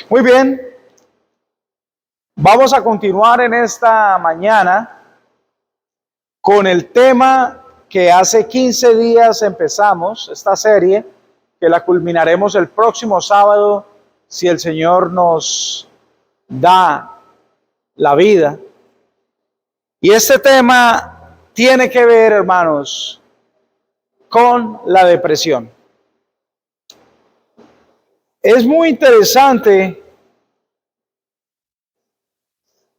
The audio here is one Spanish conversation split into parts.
Muy bien, vamos a continuar en esta mañana con el tema que hace 15 días empezamos, esta serie, que la culminaremos el próximo sábado, si el Señor nos da la vida. Y este tema tiene que ver, hermanos, con la depresión. Es muy interesante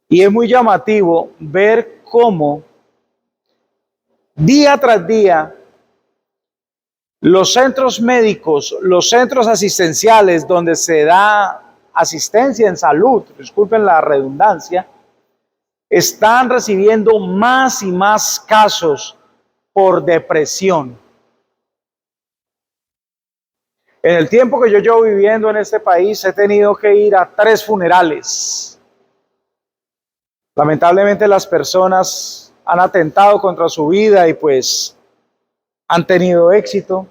y es muy llamativo ver cómo día tras día los centros médicos, los centros asistenciales donde se da asistencia en salud, disculpen la redundancia, están recibiendo más y más casos por depresión. En el tiempo que yo llevo viviendo en este país he tenido que ir a 3 funerales. Lamentablemente las personas han atentado contra su vida y pues han tenido éxito.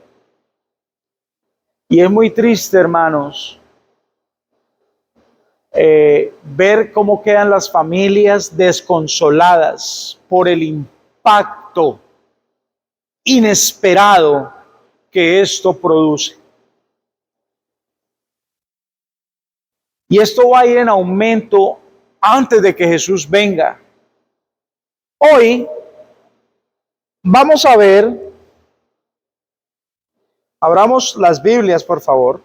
Y es muy triste, hermanos, ver cómo quedan las familias desconsoladas por el impacto inesperado que esto produce. Y esto va a ir en aumento antes de que Jesús venga. Hoy vamos a ver, abramos las Biblias, por favor.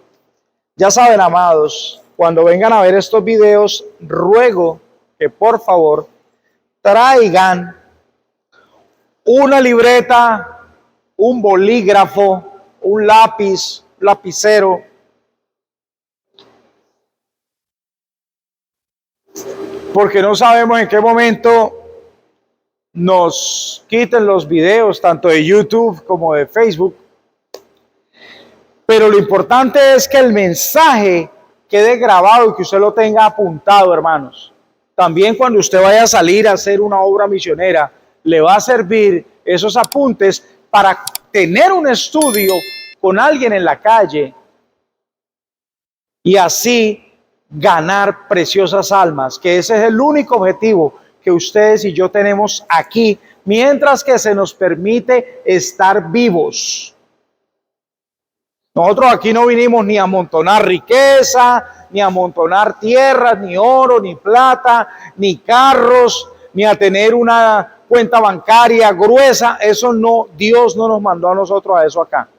Ya saben, amados, cuando vengan a ver estos videos, ruego que por favor traigan una libreta, un bolígrafo, un lápiz, lapicero. Porque no sabemos en qué momento nos quiten los videos, tanto de YouTube como de Facebook. Pero lo importante es que el mensaje quede grabado y que usted lo tenga apuntado, hermanos. También cuando usted vaya a salir a hacer una obra misionera, le va a servir esos apuntes para tener un estudio con alguien en la calle y así ganar preciosas almas, que ese es el único objetivo que ustedes y yo tenemos aquí, mientras que se nos permite estar vivos. Nosotros aquí no vinimos ni a amontonar riqueza, ni a amontonar tierras, ni oro, ni plata, ni carros, ni a tener una cuenta bancaria gruesa. Eso no, Dios no nos mandó a nosotros a eso acá.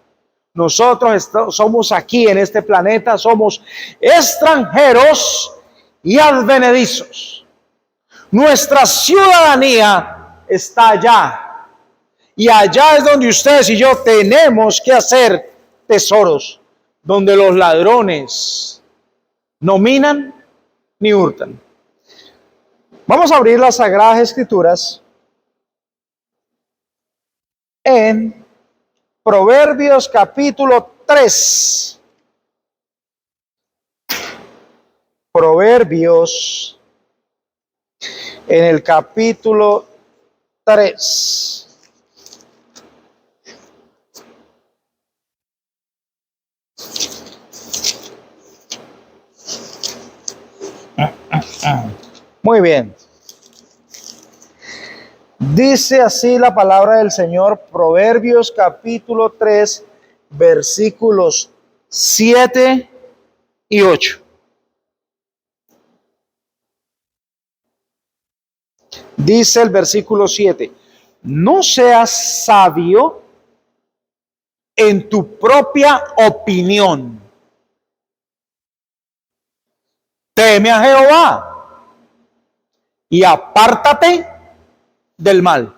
Nosotros somos aquí en este planeta, somos extranjeros y advenedizos. Nuestra ciudadanía está allá. Y allá es donde ustedes y yo tenemos que hacer tesoros, donde los ladrones no minan ni hurtan. Vamos a abrir las Sagradas Escrituras en Proverbios capítulo 3. Proverbios en el capítulo 3. Muy bien. Dice así la palabra del Señor, Proverbios capítulo 3, versículos 7 y 8. Dice el versículo 7, no seas sabio en tu propia opinión. Teme a Jehová y apártate del mal.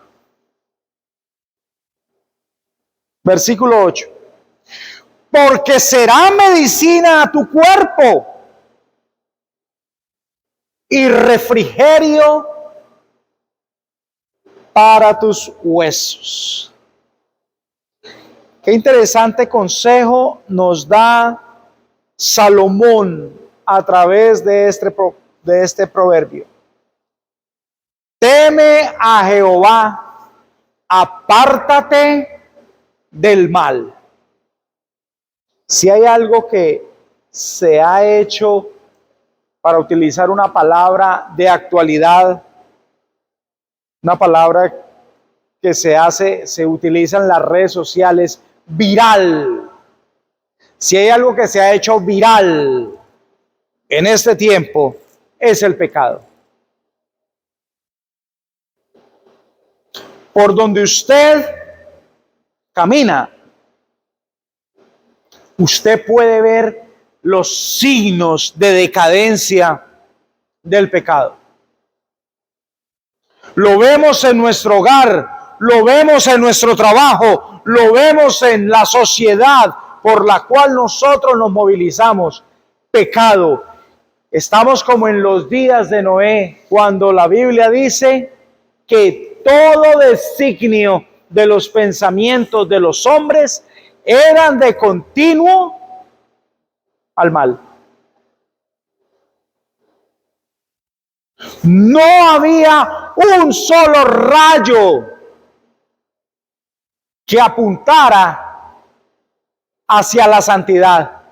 Versículo 8. Porque será medicina a tu cuerpo y refrigerio para tus huesos. Qué interesante consejo nos da Salomón a través de este proverbio. Teme a Jehová, apártate del mal. Si hay algo que se ha hecho para utilizar una palabra de actualidad, una palabra que se utiliza en las redes sociales, viral. Si hay algo que se ha hecho viral en este tiempo, es el pecado. Por donde usted camina, usted puede ver los signos de decadencia del pecado. Lo vemos en nuestro hogar, lo vemos en nuestro trabajo, lo vemos en la sociedad por la cual nosotros nos movilizamos. Pecado. Estamos como en los días de Noé, cuando la Biblia dice que todo designio de los pensamientos de los hombres eran de continuo al mal. No había un solo rayo que apuntara hacia la santidad.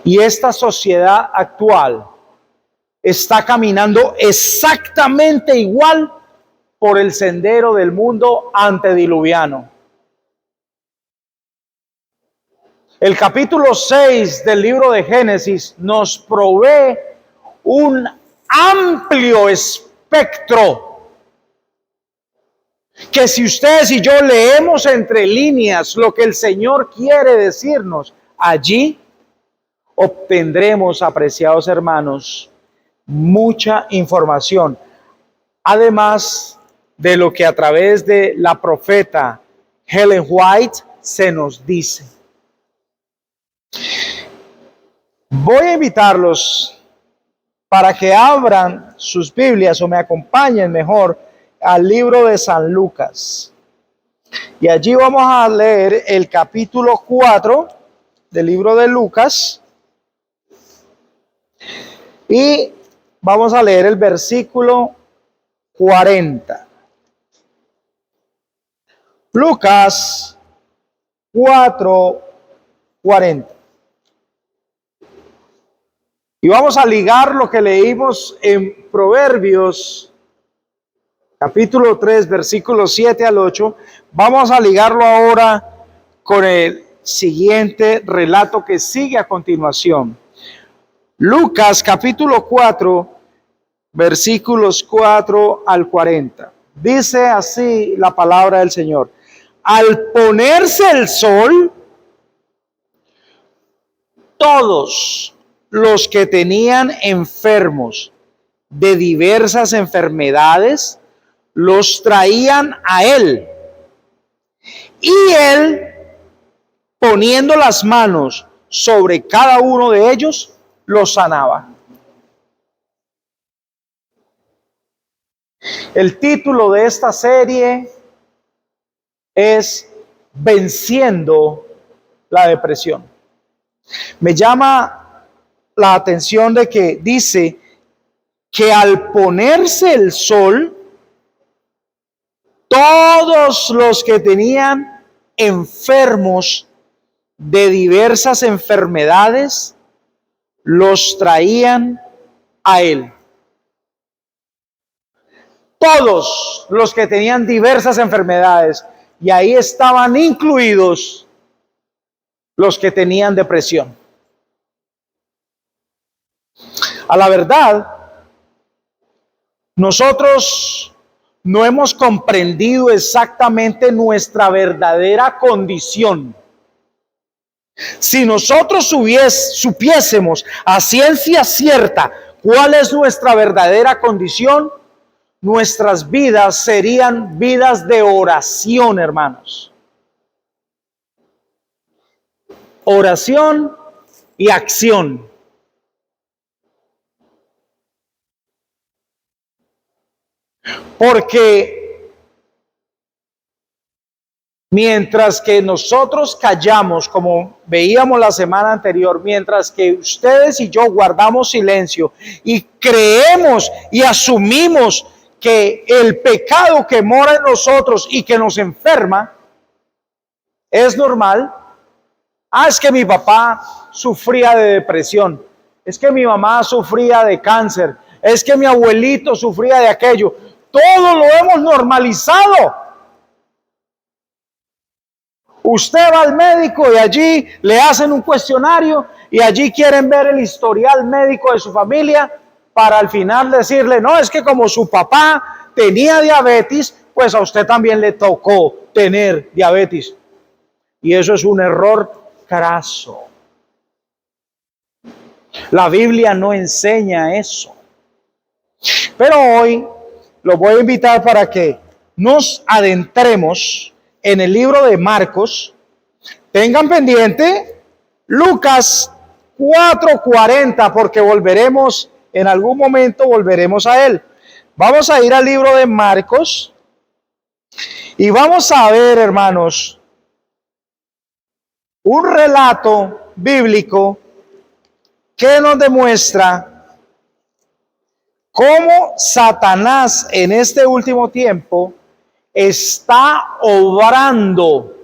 Y esta sociedad actual está caminando exactamente igual por el sendero del mundo antediluviano. El capítulo 6 del libro de Génesis nos provee un amplio espectro que si ustedes y yo leemos entre líneas lo que el Señor quiere decirnos, allí obtendremos, apreciados hermanos, mucha información, además de lo que a través de la profeta Ellen White se nos dice. Voy a invitarlos para que abran sus Biblias o me acompañen mejor al libro de San Lucas. Y allí vamos a leer el capítulo 4 del libro de Lucas. Y vamos a leer el versículo 40. Lucas 4:40. Y vamos a ligar lo que leímos en Proverbios, capítulo 3, versículos 7 al 8. Vamos a ligarlo ahora con el siguiente relato que sigue a continuación. Lucas, capítulo 4, versículos 4 al 40. Dice así la palabra del Señor. Al ponerse el sol, todos los que tenían enfermos de diversas enfermedades, los traían a él. Y él, poniendo las manos sobre cada uno de ellos, los sanaba. El título de esta serie es Venciendo la depresión. Me llama la atención de que dice que al ponerse el sol, todos los que tenían enfermos de diversas enfermedades los traían a él. Todos los que tenían diversas enfermedades, y ahí estaban incluidos los que tenían depresión. A la verdad, nosotros no hemos comprendido exactamente nuestra verdadera condición. Si nosotros supiésemos a ciencia cierta cuál es nuestra verdadera condición, nuestras vidas serían vidas de oración, hermanos. Oración y acción. Porque mientras que nosotros callamos, como veíamos la semana anterior, mientras que ustedes y yo guardamos silencio y creemos y asumimos que el pecado que mora en nosotros y que nos enferma es normal, Ah, es que mi papá sufría de depresión. Es que mi mamá sufría de cáncer. Es que mi abuelito sufría de aquello. Todo lo hemos normalizado. Usted va al médico y allí le hacen un cuestionario y allí quieren ver el historial médico de su familia para al final decirle, no, es que como su papá tenía diabetes, pues a usted también le tocó tener diabetes. Y eso es un error craso. La Biblia no enseña eso. Pero hoy los voy a invitar para que nos adentremos en el libro de Marcos. Tengan pendiente Lucas 4:40, porque volveremos, en algún momento volveremos a él. Vamos a ir al libro de Marcos y vamos a ver, hermanos, un relato bíblico que nos demuestra cómo Satanás en este último tiempo está obrando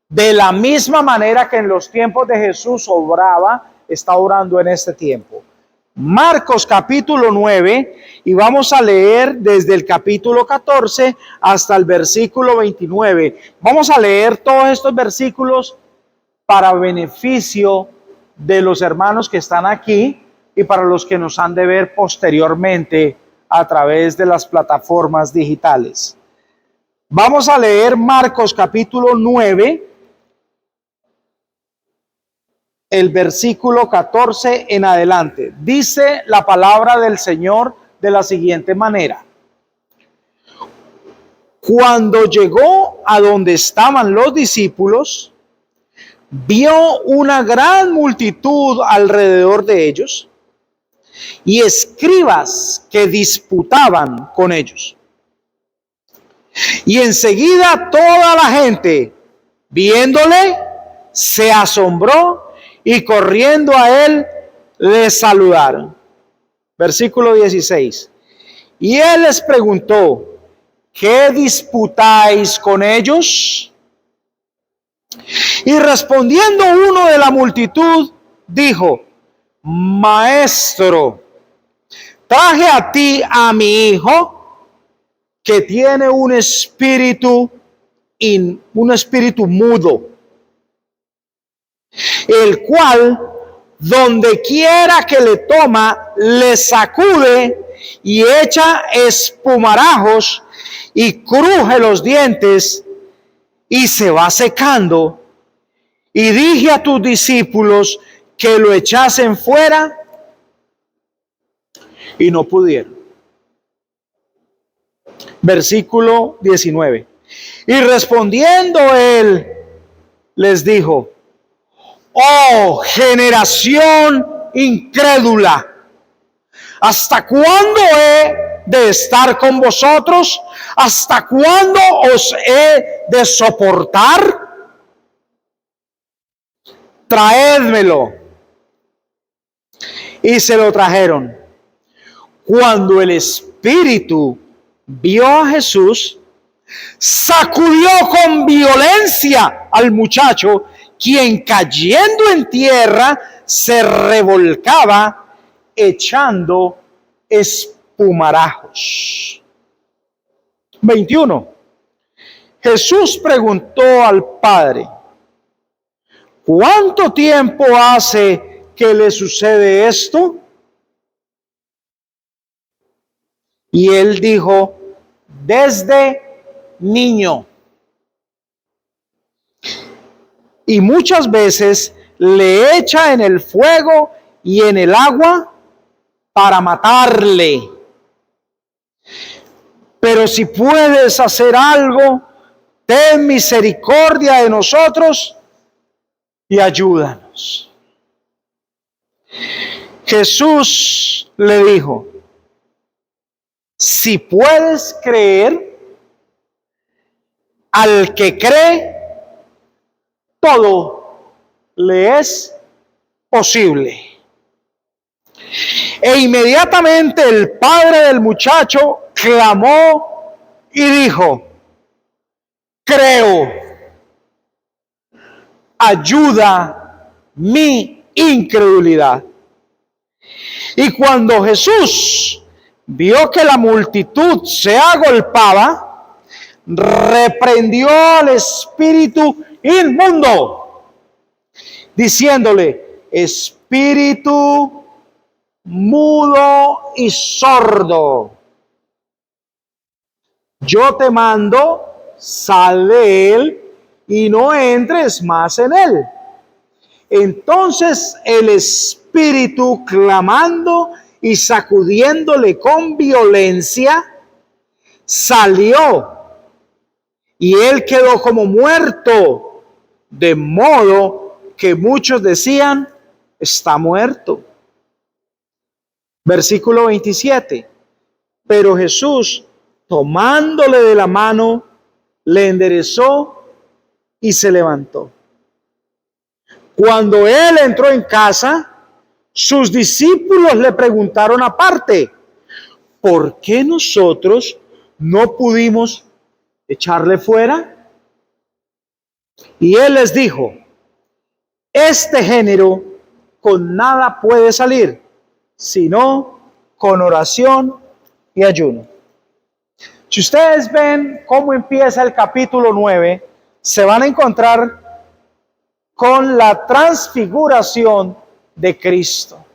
de la misma manera que en los tiempos de Jesús obraba, está obrando en este tiempo. Marcos capítulo 9, y vamos a leer desde el capítulo 14 hasta el versículo 29. Vamos a leer todos estos versículos para beneficio de los hermanos que están aquí y para los que nos han de ver posteriormente a través de las plataformas digitales. Vamos a leer Marcos capítulo 9, el versículo 14 en adelante. Dice la palabra del Señor de la siguiente manera. Cuando llegó a donde estaban los discípulos, vio una gran multitud alrededor de ellos y escribas que disputaban con ellos. Y enseguida toda la gente, viéndole, se asombró y corriendo a él, le saludaron. Versículo 16. Y él les preguntó, ¿qué disputáis con ellos? Y respondiendo uno de la multitud, dijo, Maestro, traje a ti a mi hijo, que tiene un espíritu mudo, el cual donde quiera que le toma, le sacude y echa espumarajos y cruje los dientes y se va secando. Y dije a tus discípulos que lo echasen fuera y no pudieron. Versículo 19. Y respondiendo él, les dijo, oh generación incrédula, ¿hasta cuándo he de estar con vosotros? ¿Hasta cuándo os he de soportar? Traédmelo. Y se lo trajeron. Cuando el espíritu vio a Jesús, sacudió con violencia al muchacho, quien cayendo en tierra se revolcaba echando espumarajos. 21. Jesús preguntó al Padre, ¿cuánto tiempo hace que le sucede esto? Y él dijo, desde niño. Y muchas veces le echa en el fuego y en el agua para matarle. Pero si puedes hacer algo, ten misericordia de nosotros y ayúdanos. Jesús le dijo, si puedes creer, al que cree, todo le es posible. E inmediatamente el padre del muchacho clamó y dijo, creo, ayuda mi incredulidad. Y cuando Jesús vio que la multitud se agolpaba, reprendió al espíritu inmundo, diciéndole: espíritu mudo y sordo, yo te mando, sal de él y no entres más en él. Entonces el espíritu, clamando y sacudiéndole con violencia, salió, y él quedó como muerto, de modo que muchos decían: está muerto. Versículo 27. Pero Jesús, tomándole de la mano, le enderezó y se levantó. Cuando él entró en casa, sus discípulos le preguntaron aparte: ¿por qué nosotros no pudimos echarle fuera? Y él les dijo: este género con nada puede salir, sino con oración y ayuno. Si ustedes ven cómo empieza el capítulo 9, se van a encontrar con la transfiguración de Cristo.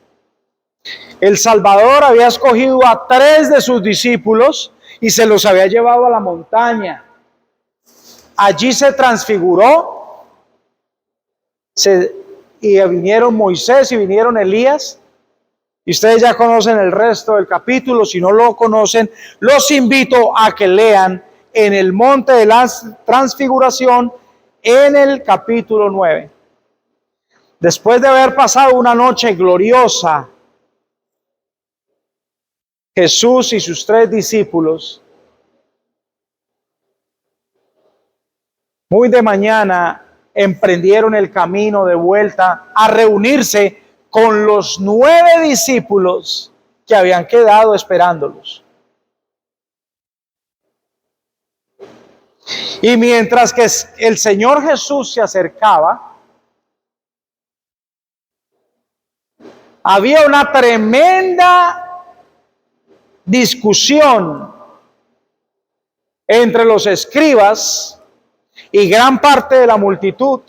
El Salvador había escogido a 3 de sus discípulos y se los había llevado a la montaña. Allí se transfiguró, y vinieron Moisés y vinieron Elías. Y ustedes ya conocen el resto del capítulo. Si no lo conocen, los invito a que lean en el monte de la transfiguración, en el capítulo 9. Después de haber pasado una noche gloriosa, Jesús y sus 3 discípulos, muy de mañana, emprendieron el camino de vuelta a reunirse con los 9 discípulos que habían quedado esperándolos. Y mientras que el Señor Jesús se acercaba, había una tremenda discusión entre los escribas y gran parte de la multitud.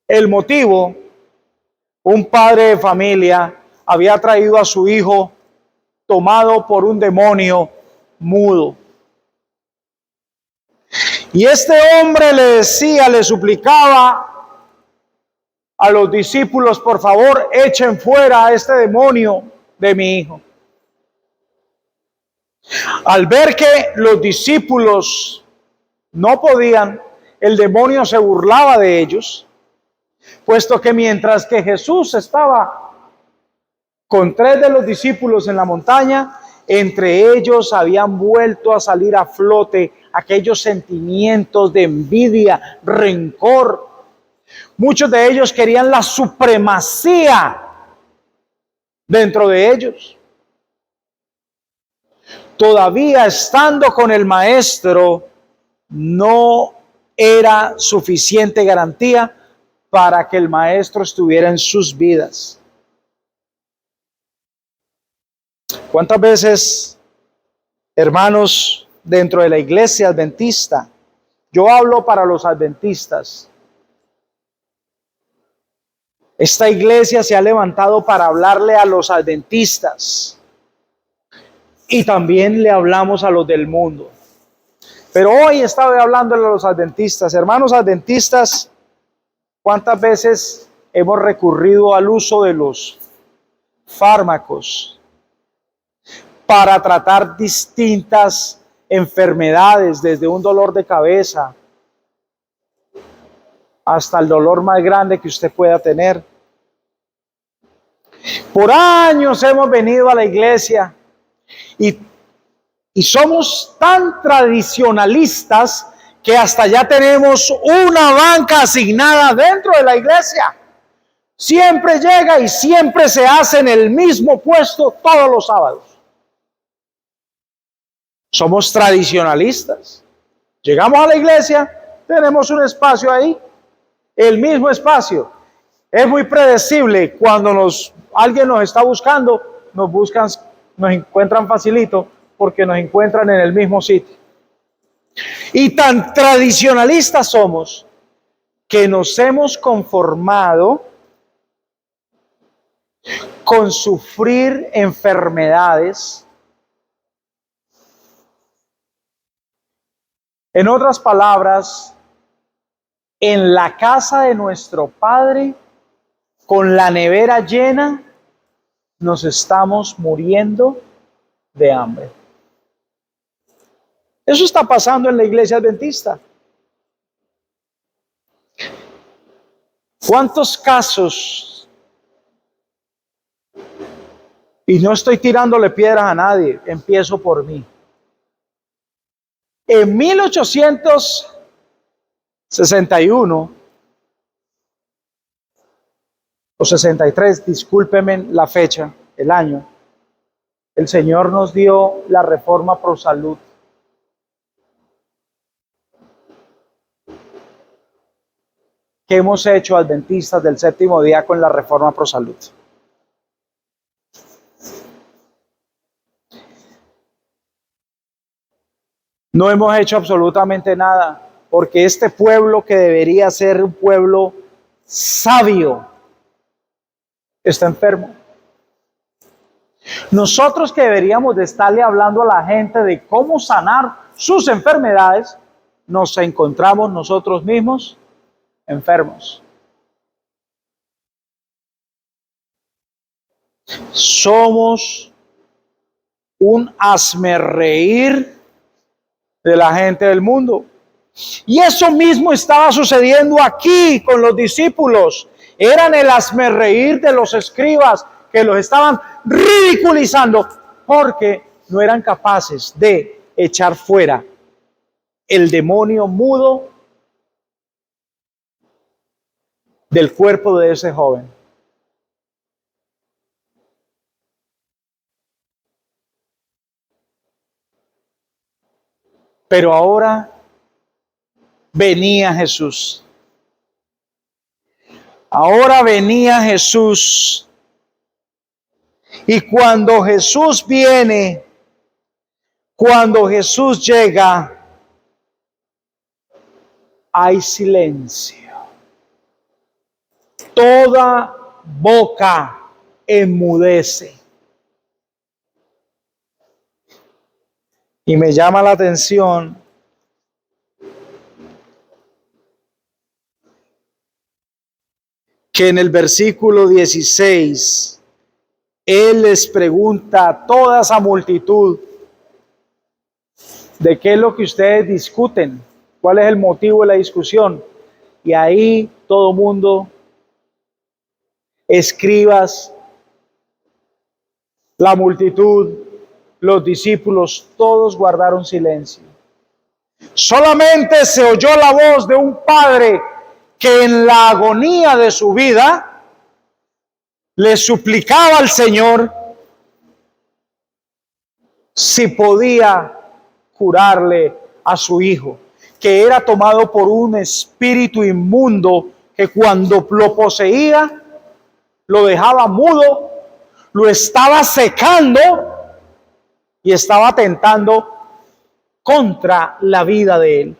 El motivo: un padre de familia había traído a su hijo tomado por un demonio mudo. Y este hombre le decía, le suplicaba a los discípulos: por favor, echen fuera a este demonio de mi hijo. Al ver que los discípulos no podían, el demonio se burlaba de ellos, puesto que mientras que Jesús estaba con 3 de los discípulos en la montaña, entre ellos habían vuelto a salir a flote aquellos sentimientos de envidia, rencor. Muchos de ellos querían la supremacía dentro de ellos. Todavía estando con el maestro, no era suficiente garantía para que el maestro estuviera en sus vidas. ¿Cuántas veces, hermanos, dentro de la iglesia adventista, yo hablo para los adventistas, esta iglesia se ha levantado para hablarle a los adventistas y también le hablamos a los del mundo? Pero hoy estaba hablándole a los adventistas. Hermanos adventistas, ¿cuántas veces hemos recurrido al uso de los fármacos para tratar distintas enfermedades, desde un dolor de cabeza hasta el dolor más grande que usted pueda tener? Por años hemos venido a la iglesia y somos tan tradicionalistas que hasta ya tenemos una banca asignada dentro de la iglesia. Siempre llega y siempre se hace en el mismo puesto todos los sábados. Somos tradicionalistas. Llegamos a la iglesia, tenemos un espacio ahí el mismo espacio. Es muy predecible cuando alguien nos está buscando, nos encuentran facilito porque nos encuentran en el mismo sitio. Y tan tradicionalistas somos que nos hemos conformado con sufrir enfermedades. En otras palabras, en la casa de nuestro Padre, con la nevera llena, nos estamos muriendo de hambre. Eso está pasando en la iglesia adventista. ¿Cuántos casos? Y no estoy tirándole piedras a nadie, empiezo por mí. En 1861 o 63, discúlpenme la fecha, el año, el Señor nos dio la reforma pro salud. ¿Qué hemos hecho adventistas del séptimo día con la reforma pro salud? No hemos hecho absolutamente nada, porque este pueblo que debería ser un pueblo sabio, está enfermo. Nosotros que deberíamos de estarle hablando a la gente de cómo sanar sus enfermedades, nos encontramos nosotros mismos enfermos. Somos un hazmerreír de la gente del mundo. Y eso mismo estaba sucediendo aquí con los discípulos. Eran el hazmerreír de los escribas que los estaban ridiculizando porque no eran capaces de echar fuera el demonio mudo del cuerpo de ese joven. Pero ahora venía Jesús. Ahora venía Jesús. Y cuando Jesús viene, cuando Jesús llega, hay silencio. Toda boca enmudece. Y me llama la atención que en el versículo 16, Él les pregunta a toda esa multitud, ¿de qué es lo que ustedes discuten? ¿Cuál es el motivo de la discusión? Y ahí todo mundo, escribas, la multitud, los discípulos, todos guardaron silencio. Solamente se oyó la voz de un padre que en la agonía de su vida le suplicaba al Señor si podía curarle a su hijo, que era tomado por un espíritu inmundo que cuando lo poseía, lo dejaba mudo, lo estaba secando y estaba atentando contra la vida de él.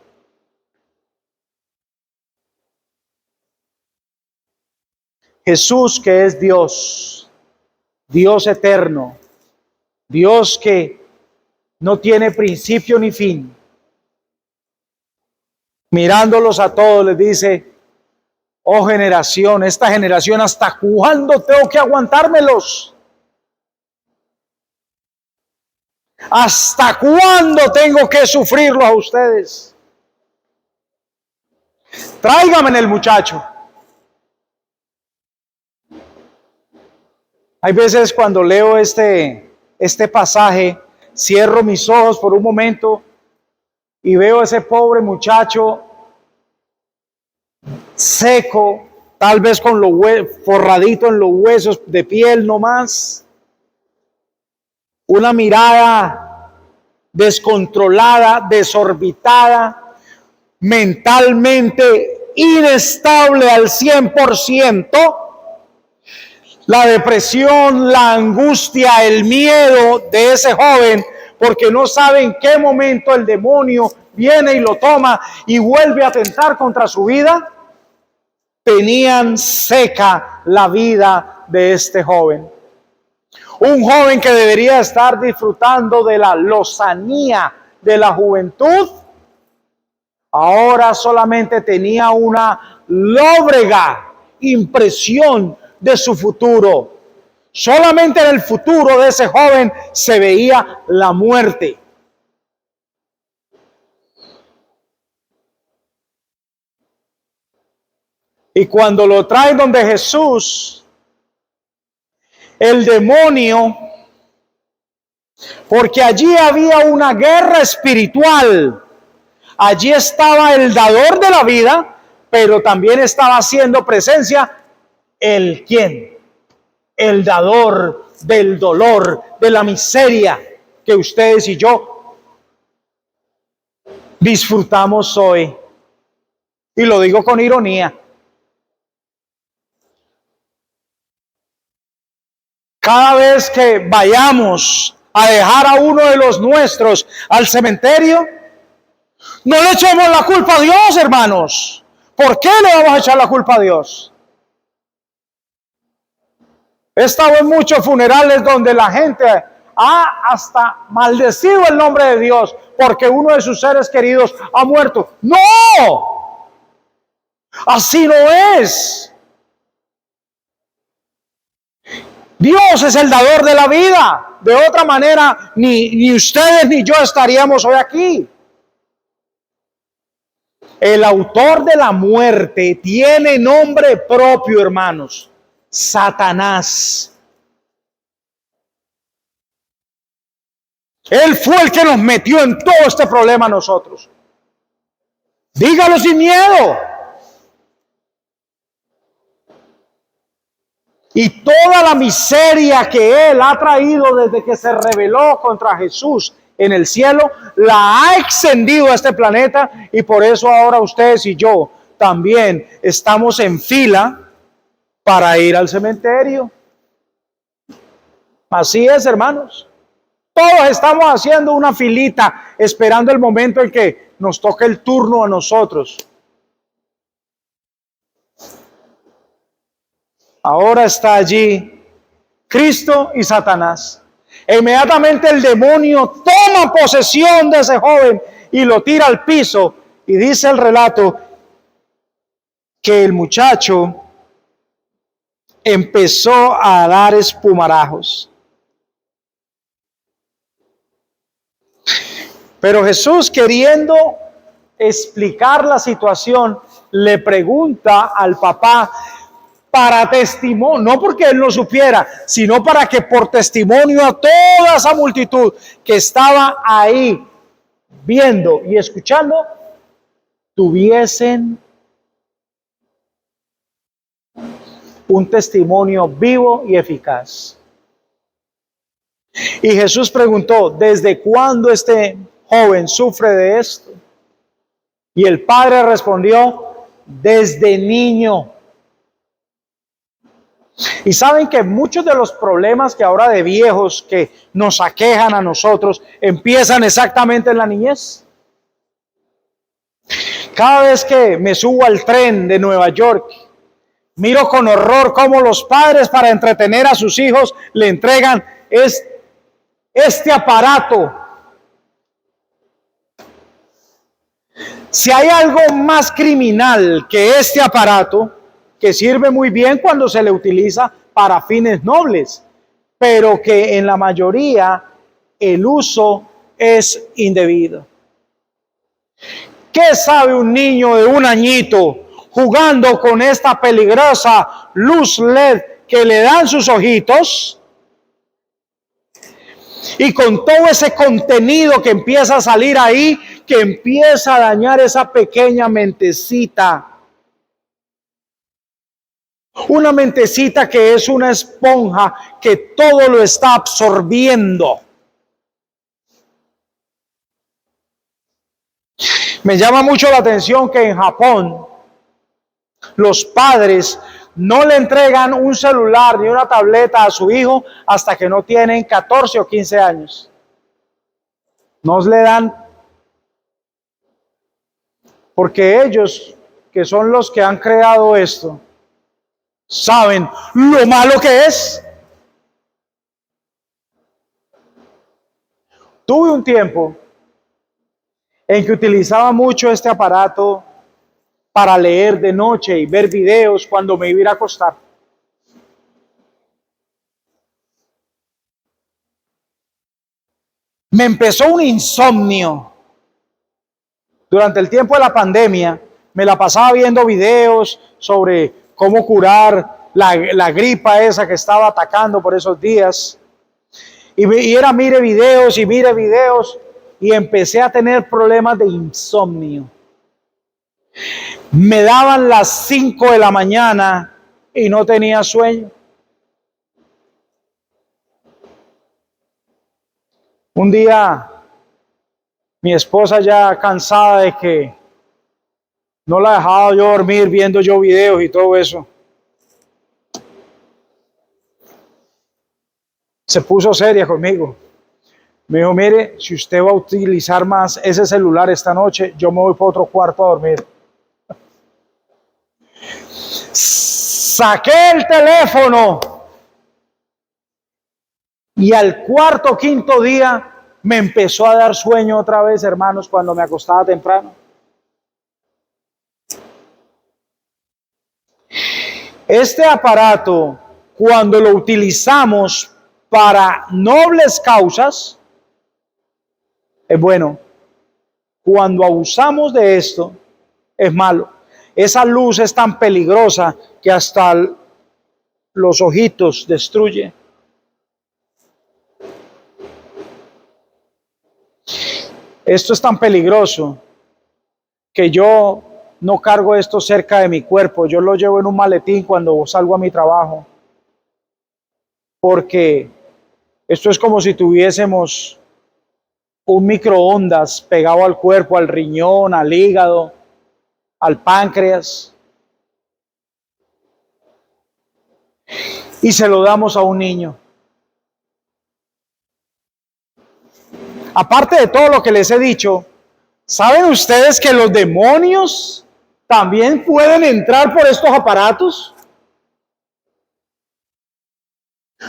Jesús, que es Dios, Dios eterno, Dios que no tiene principio ni fin, mirándolos a todos les dice, oh generación, esta generación, ¿hasta cuándo tengo que aguantármelos? ¿Hasta cuándo tengo que sufrirlo a ustedes? Tráigame el muchacho. Hay veces cuando leo este pasaje, cierro mis ojos por un momento y veo a ese pobre muchacho seco, tal vez con forradito en los huesos de piel nomás, una mirada descontrolada, desorbitada, mentalmente inestable al 100%. La depresión, la angustia, el miedo de ese joven, porque no sabe en qué momento el demonio viene y lo toma y vuelve a atentar contra su vida, tenían seca la vida de este joven. Un joven que debería estar disfrutando de la lozanía de la juventud, ahora solamente tenía una lóbrega impresión de su futuro. Solamente en el futuro de ese joven se veía la muerte. Y cuando lo traen donde Jesús, el demonio, porque allí había una guerra espiritual, allí estaba el dador de la vida, pero también estaba haciendo presencia el quién, el dador del dolor, de la miseria que ustedes y yo disfrutamos hoy. Y lo digo con ironía. Cada vez que vayamos a dejar a uno de los nuestros al cementerio, no le echemos la culpa a Dios, hermanos. ¿Por qué le vamos a echar la culpa a Dios? He estado en muchos funerales donde la gente ha hasta maldecido el nombre de Dios porque uno de sus seres queridos ha muerto. ¡No! Así no es. Dios es el dador de la vida. De otra manera, ni ustedes ni yo estaríamos hoy aquí. El autor de la muerte tiene nombre propio, hermanos. Satanás. Él fue el que nos metió en todo este problema a nosotros. Dígalo sin miedo. Y toda la miseria que Él ha traído desde que se rebeló contra Jesús en el cielo, la ha extendido a este planeta, y por eso ahora ustedes y yo también estamos en fila para ir al cementerio. Así es, hermanos. Todos estamos haciendo una filita, esperando el momento en que nos toque el turno a nosotros. Ahora está allí Cristo y Satanás. E inmediatamente el demonio toma posesión de ese joven y lo tira al piso. Y dice el relato que el muchacho empezó a dar espumarajos. Pero Jesús, queriendo explicar la situación, le pregunta al papá para testimonio, no porque él no supiera, sino para que por testimonio a toda esa multitud que estaba ahí viendo y escuchando, tuviesen un testimonio vivo y eficaz. Y Jesús preguntó, ¿desde cuándo este joven sufre de esto? Y el padre respondió, desde niño. Y saben que muchos de los problemas que ahora de viejos que nos aquejan a nosotros empiezan exactamente en la niñez. Cada vez que me subo al tren de Nueva York, miro con horror cómo los padres, para entretener a sus hijos, le entregan este aparato. Si hay algo más criminal que este aparato, que sirve muy bien cuando se le utiliza para fines nobles, pero que en la mayoría el uso es indebido. ¿Qué sabe un niño de 1 añito jugando con esta peligrosa luz LED que le dan sus ojitos? Y con todo ese contenido que empieza a salir ahí, que empieza a dañar esa pequeña mentecita. Una mentecita que es una esponja que todo lo está absorbiendo. Me llama mucho la atención que en Japón Los padres no le entregan un celular ni una tableta a su hijo hasta que no tienen 14 o 15 años. No le dan, porque ellos, que son los que han creado esto, saben lo malo que es. Tuve un tiempo en que utilizaba mucho este aparato para leer de noche y ver videos cuando me iba a ir a acostar. Me empezó un insomnio. Durante el tiempo de la pandemia, me la pasaba viendo videos sobre cómo curar la gripa esa que estaba atacando por esos días. Y era mire videos y empecé a tener problemas de insomnio. Me daban las 5 de la mañana y no tenía sueño. Un día, mi esposa ya cansada de que no la dejaba yo dormir viendo yo videos y todo eso, se puso seria conmigo. Me dijo, mire, si usted va a utilizar más ese celular esta noche, yo me voy para otro cuarto a dormir. Saqué el teléfono y al cuarto o quinto día me empezó a dar sueño otra vez, hermanos, cuando me acostaba temprano. Este aparato, cuando lo utilizamos para nobles causas, es bueno. Cuando abusamos de esto, es malo. Esa luz es tan peligrosa que hasta los ojitos destruye. Esto es tan peligroso que yo no cargo esto cerca de mi cuerpo. Yo lo llevo en un maletín cuando salgo a mi trabajo. Porque esto es como si tuviésemos un microondas pegado al cuerpo, al riñón, al hígado, al páncreas. Y se lo damos a un niño. Aparte de todo lo que les he dicho, ¿saben ustedes que los demonios también pueden entrar por estos aparatos?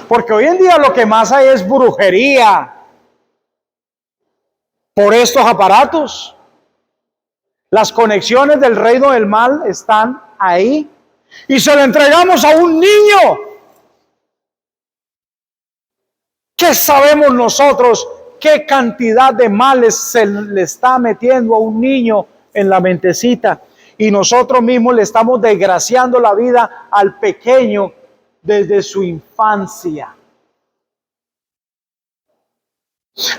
Porque hoy en día lo que más hay es brujería por estos aparatos. Las conexiones del reino del mal están ahí y se lo entregamos a un niño. ¿Qué sabemos nosotros? ¿Qué cantidad de males se le está metiendo a un niño en la mentecita? Y nosotros mismos le estamos desgraciando la vida al pequeño desde su infancia.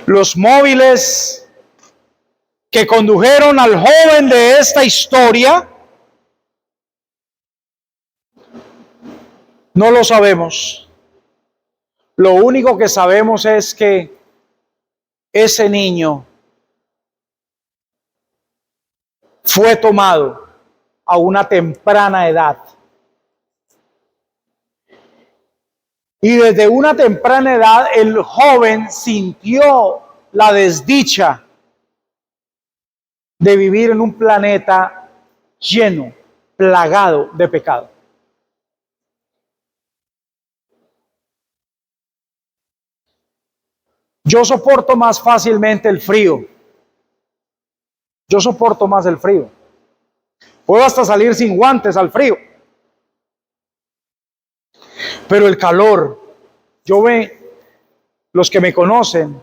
Los móviles que condujeron al joven de esta historia, no lo sabemos. Lo único que sabemos es que ese niño fue tomado a una temprana edad. Y desde una temprana edad el joven sintió la desdicha de vivir en un planeta lleno, plagado de pecado. Yo soporto más fácilmente el frío. Yo soporto más el frío. Puedo hasta salir sin guantes al frío. Pero el calor, los que me conocen,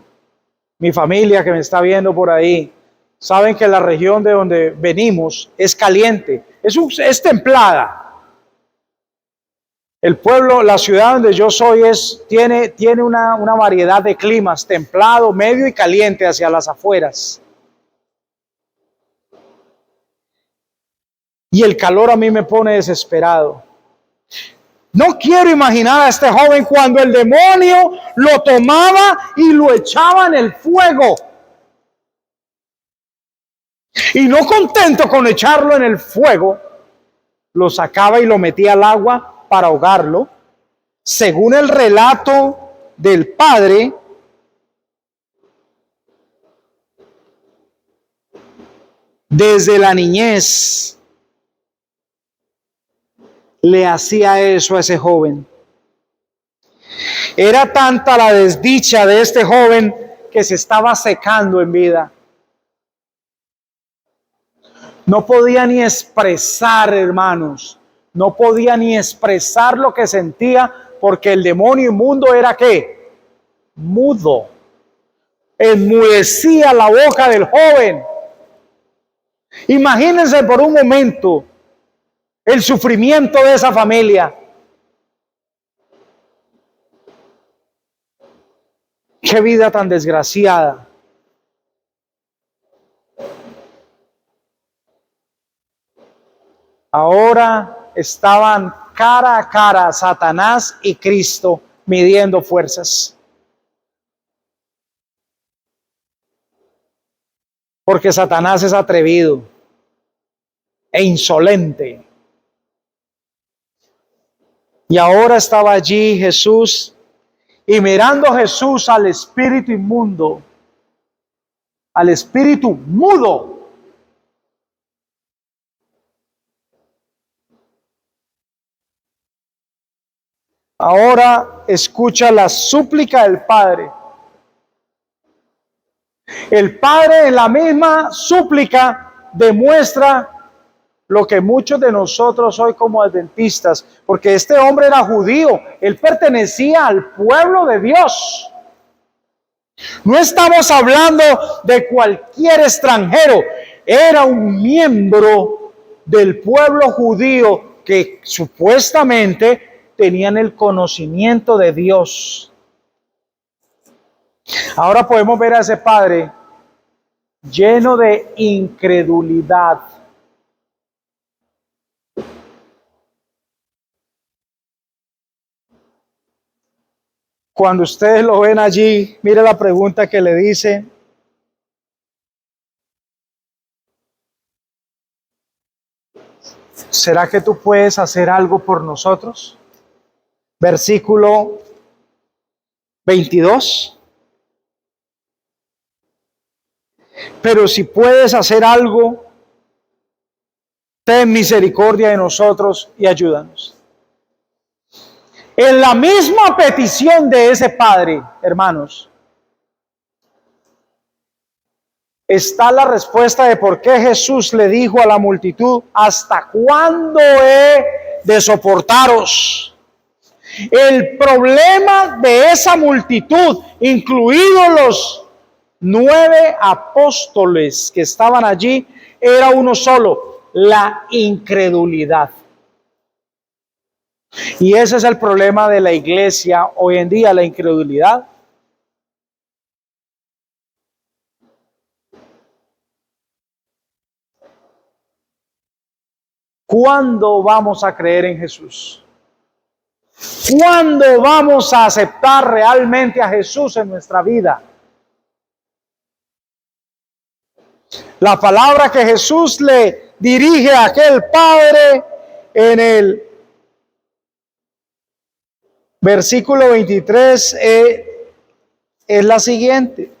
mi familia que me está viendo por ahí, saben que la región de donde venimos es caliente, es templada. El pueblo, la ciudad donde yo soy tiene una variedad de climas, templado, medio y caliente hacia las afueras. Y el calor a mí me pone desesperado. No quiero imaginar a este joven cuando el demonio lo tomaba y lo echaba en el fuego. Y no contento con echarlo en el fuego, lo sacaba y lo metía al agua para ahogarlo. Según el relato del padre, desde la niñez le hacía eso a ese joven. Era tanta la desdicha de este joven que se estaba secando en vida. No podía ni expresar, hermanos, no podía ni expresar lo que sentía, porque el demonio inmundo era ¿qué? Mudo. Enmudecía la boca del joven. Imagínense por un momento el sufrimiento de esa familia. Qué vida tan desgraciada. Ahora estaban cara a cara Satanás y Cristo midiendo fuerzas. Porque Satanás es atrevido e insolente. Y ahora estaba allí Jesús, y mirando Jesús al espíritu inmundo, al espíritu mudo, ahora escucha la súplica del Padre. El Padre en la misma súplica demuestra lo que muchos de nosotros hoy como adventistas, porque este hombre era judío, él pertenecía al pueblo de Dios. No estamos hablando de cualquier extranjero, era un miembro del pueblo judío que supuestamente tenían el conocimiento de Dios. Ahora podemos ver a ese padre lleno de incredulidad. Cuando ustedes lo ven allí, mire la pregunta que le dice. ¿Será que tú puedes hacer algo por nosotros? Versículo 22. Pero si puedes hacer algo, ten misericordia de nosotros y ayúdanos. En la misma petición de ese padre, hermanos, está la respuesta de por qué Jesús le dijo a la multitud: ¿hasta cuándo he de soportaros? El problema de esa multitud, incluidos los 9 apóstoles que estaban allí, era uno solo: la incredulidad. Y ese es el problema de la iglesia hoy en día, la incredulidad. ¿Cuándo vamos a creer en Jesús? ¿Cuándo vamos a aceptar realmente a Jesús en nuestra vida? La palabra que Jesús le dirige a aquel padre en el versículo 23 es la siguiente: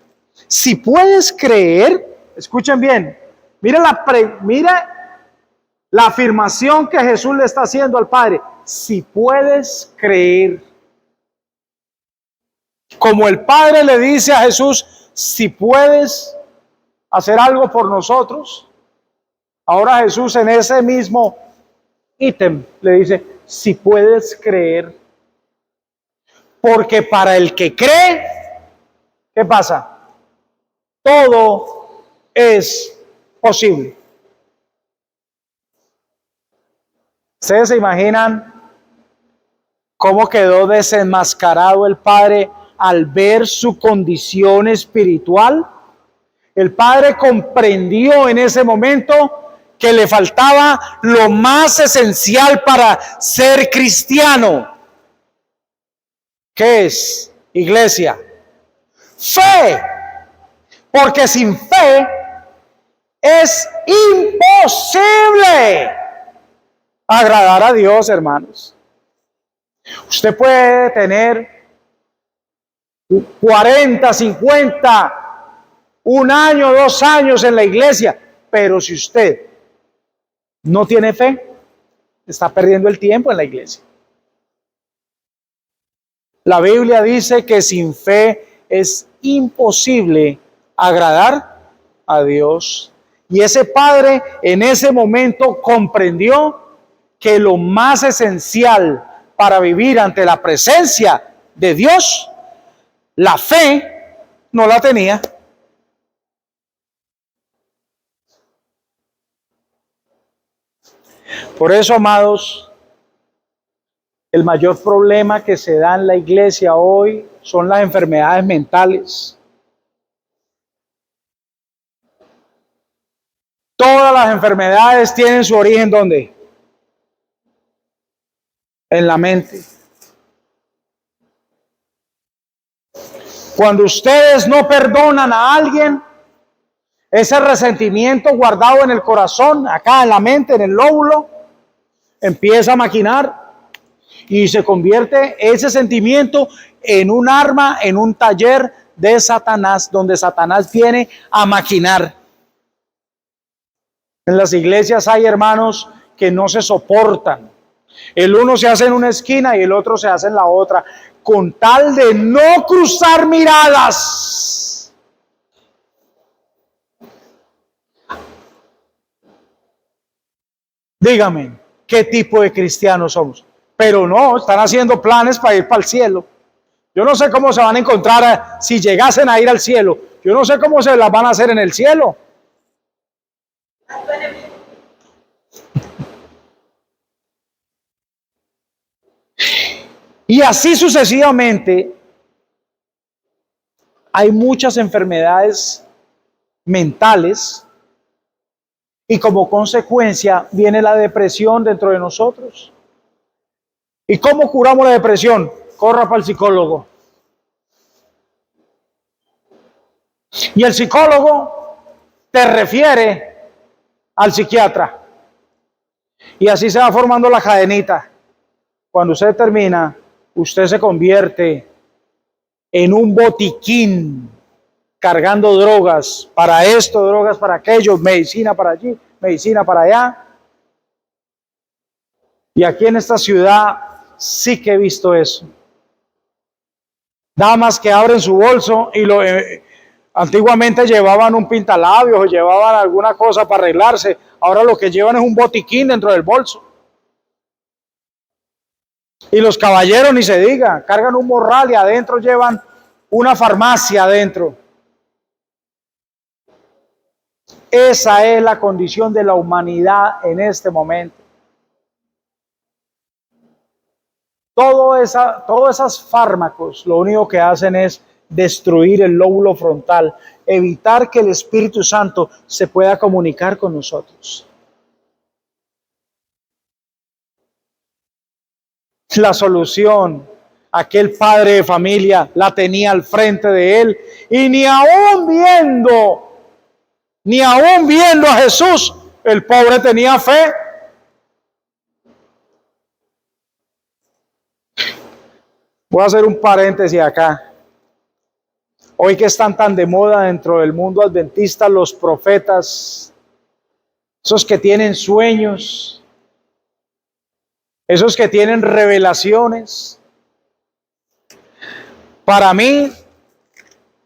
si puedes creer, escuchen bien, mira la afirmación que Jesús le está haciendo al Padre: si puedes creer. Como el Padre le dice a Jesús: si puedes hacer algo por nosotros, ahora Jesús en ese mismo ítem le dice: si puedes creer. Porque para el que cree, ¿qué pasa? Todo es posible. ¿Ustedes se imaginan cómo quedó desenmascarado el Padre al ver su condición espiritual? El Padre comprendió en ese momento que le faltaba lo más esencial para ser cristiano. ¿Qué es, iglesia? Fe. Porque sin fe es imposible agradar a Dios, hermanos. Usted puede tener 40, 50, un año, 2 años en la iglesia, pero si usted no tiene fe, está perdiendo el tiempo en la iglesia. La Biblia dice que sin fe es imposible agradar a Dios. Y ese padre en ese momento comprendió que lo más esencial para vivir ante la presencia de Dios, la fe, no la tenía. Por eso, amados, el mayor problema que se da en la iglesia hoy son las enfermedades mentales. Todas las enfermedades tienen su origen ¿dónde? En la mente. Cuando ustedes no perdonan a alguien, ese resentimiento guardado en el corazón, acá en la mente, en el lóbulo, empieza a maquinar y se convierte ese sentimiento en un arma, en un taller de Satanás, donde Satanás viene a maquinar. En las iglesias hay hermanos que no se soportan. El uno se hace en una esquina y el otro se hace en la otra, con tal de no cruzar miradas. Dígame, ¿qué tipo de cristianos somos? Pero no, están haciendo planes para ir para el cielo. Yo no sé cómo se van a encontrar si llegasen a ir al cielo. Yo no sé cómo se las van a hacer en el cielo. Y así sucesivamente, hay muchas enfermedades mentales y como consecuencia viene la depresión dentro de nosotros. ¿Y cómo curamos la depresión? Corra para el psicólogo. Y el psicólogo te refiere al psiquiatra. Y así se va formando la cadenita. Cuando usted termina, usted se convierte en un botiquín cargando drogas para esto, drogas para aquello, medicina para allí, medicina para allá. Y aquí en esta ciudad sí que he visto eso. Damas que abren su bolso y antiguamente llevaban un pintalabios o llevaban alguna cosa para arreglarse. Ahora lo que llevan es un botiquín dentro del bolso. Y los caballeros ni se diga, cargan un morral y adentro llevan una farmacia adentro. Esa es la condición de la humanidad en este momento. Todos esos fármacos lo único que hacen es destruir el lóbulo frontal, evitar que el Espíritu Santo se pueda comunicar con nosotros. La solución, aquel padre de familia la tenía al frente de él y ni aún viendo a Jesús, el pobre tenía fe. Voy a hacer un paréntesis acá. Hoy que están tan de moda dentro del mundo adventista los profetas, esos que tienen sueños, esos que tienen revelaciones. Para mí,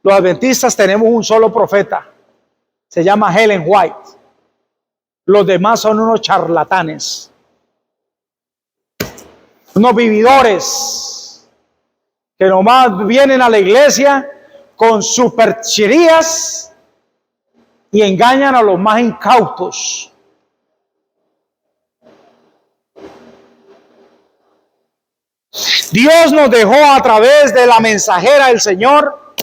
los adventistas tenemos un solo profeta, se llama Ellen White. Los demás son unos charlatanes, unos vividores que nomás vienen a la iglesia con supercherías y engañan a los más incautos. Dios nos dejó a través de la mensajera del Señor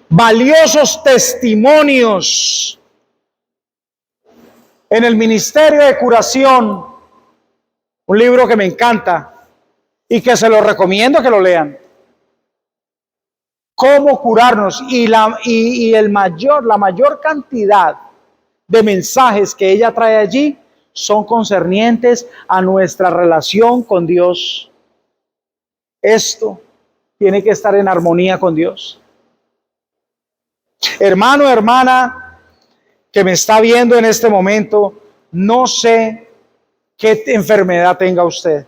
valiosos testimonios en el ministerio de curación, un libro que me encanta y que se lo recomiendo que lo lean. Cómo curarnos y la mayor cantidad de mensajes que ella trae allí son concernientes a nuestra relación con Dios. Esto tiene que estar en armonía con Dios. Hermano, hermana, que me está viendo en este momento, no sé qué enfermedad tenga usted.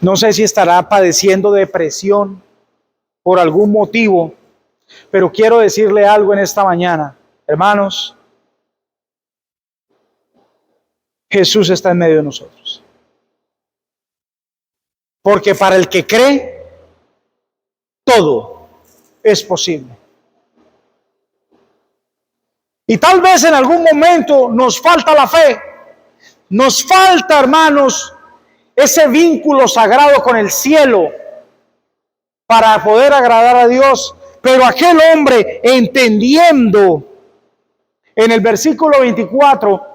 No sé si estará padeciendo depresión por algún motivo, pero quiero decirle algo en esta mañana. Hermanos, Jesús está en medio de nosotros. Porque para el que cree, todo es posible. Y tal vez en algún momento nos falta la fe. Nos falta, hermanos, ese vínculo sagrado con el cielo para poder agradar a Dios. Pero aquel hombre, entendiendo en el versículo 24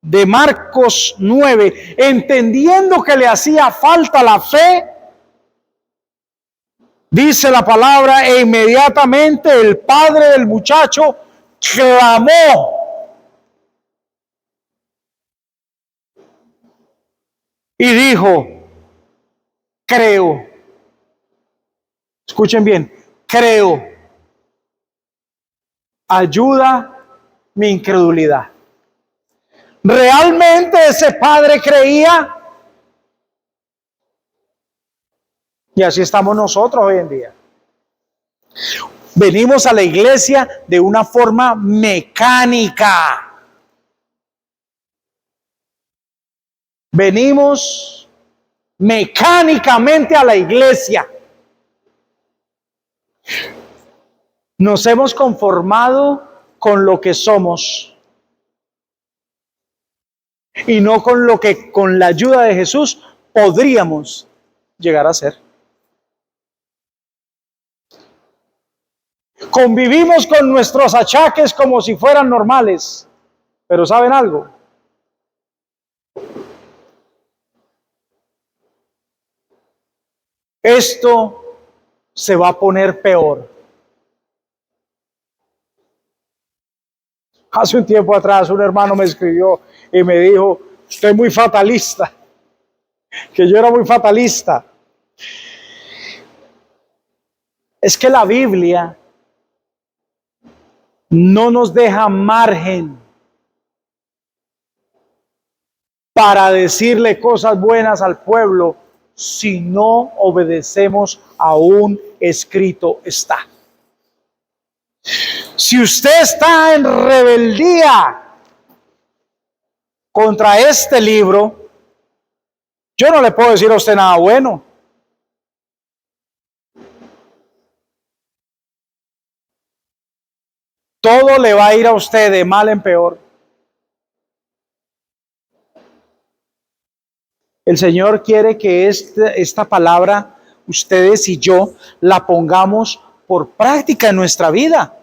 de Marcos 9, entendiendo que le hacía falta la fe, dice la palabra, e inmediatamente el padre del muchacho clamó y dijo, creo. Escuchen bien, creo. Ayuda mi incredulidad. ¿Realmente ese padre creía? Y así estamos nosotros hoy en día. Venimos a la iglesia de una forma mecánica. Venimos mecánicamente a la iglesia. Nos hemos conformado con lo que somos y no con lo que con la ayuda de Jesús podríamos llegar a ser. Convivimos con nuestros achaques como si fueran normales, pero ¿saben algo? Esto se va a poner peor. Hace un tiempo atrás un hermano me escribió y me dijo, usted es muy fatalista, que yo era muy fatalista. Es que la Biblia no nos deja margen para decirle cosas buenas al pueblo si no obedecemos a un escrito está. Si usted está en rebeldía contra este libro, yo no le puedo decir a usted nada bueno. Todo le va a ir a usted de mal en peor. El Señor quiere que esta palabra, ustedes y yo, la pongamos por práctica en nuestra vida.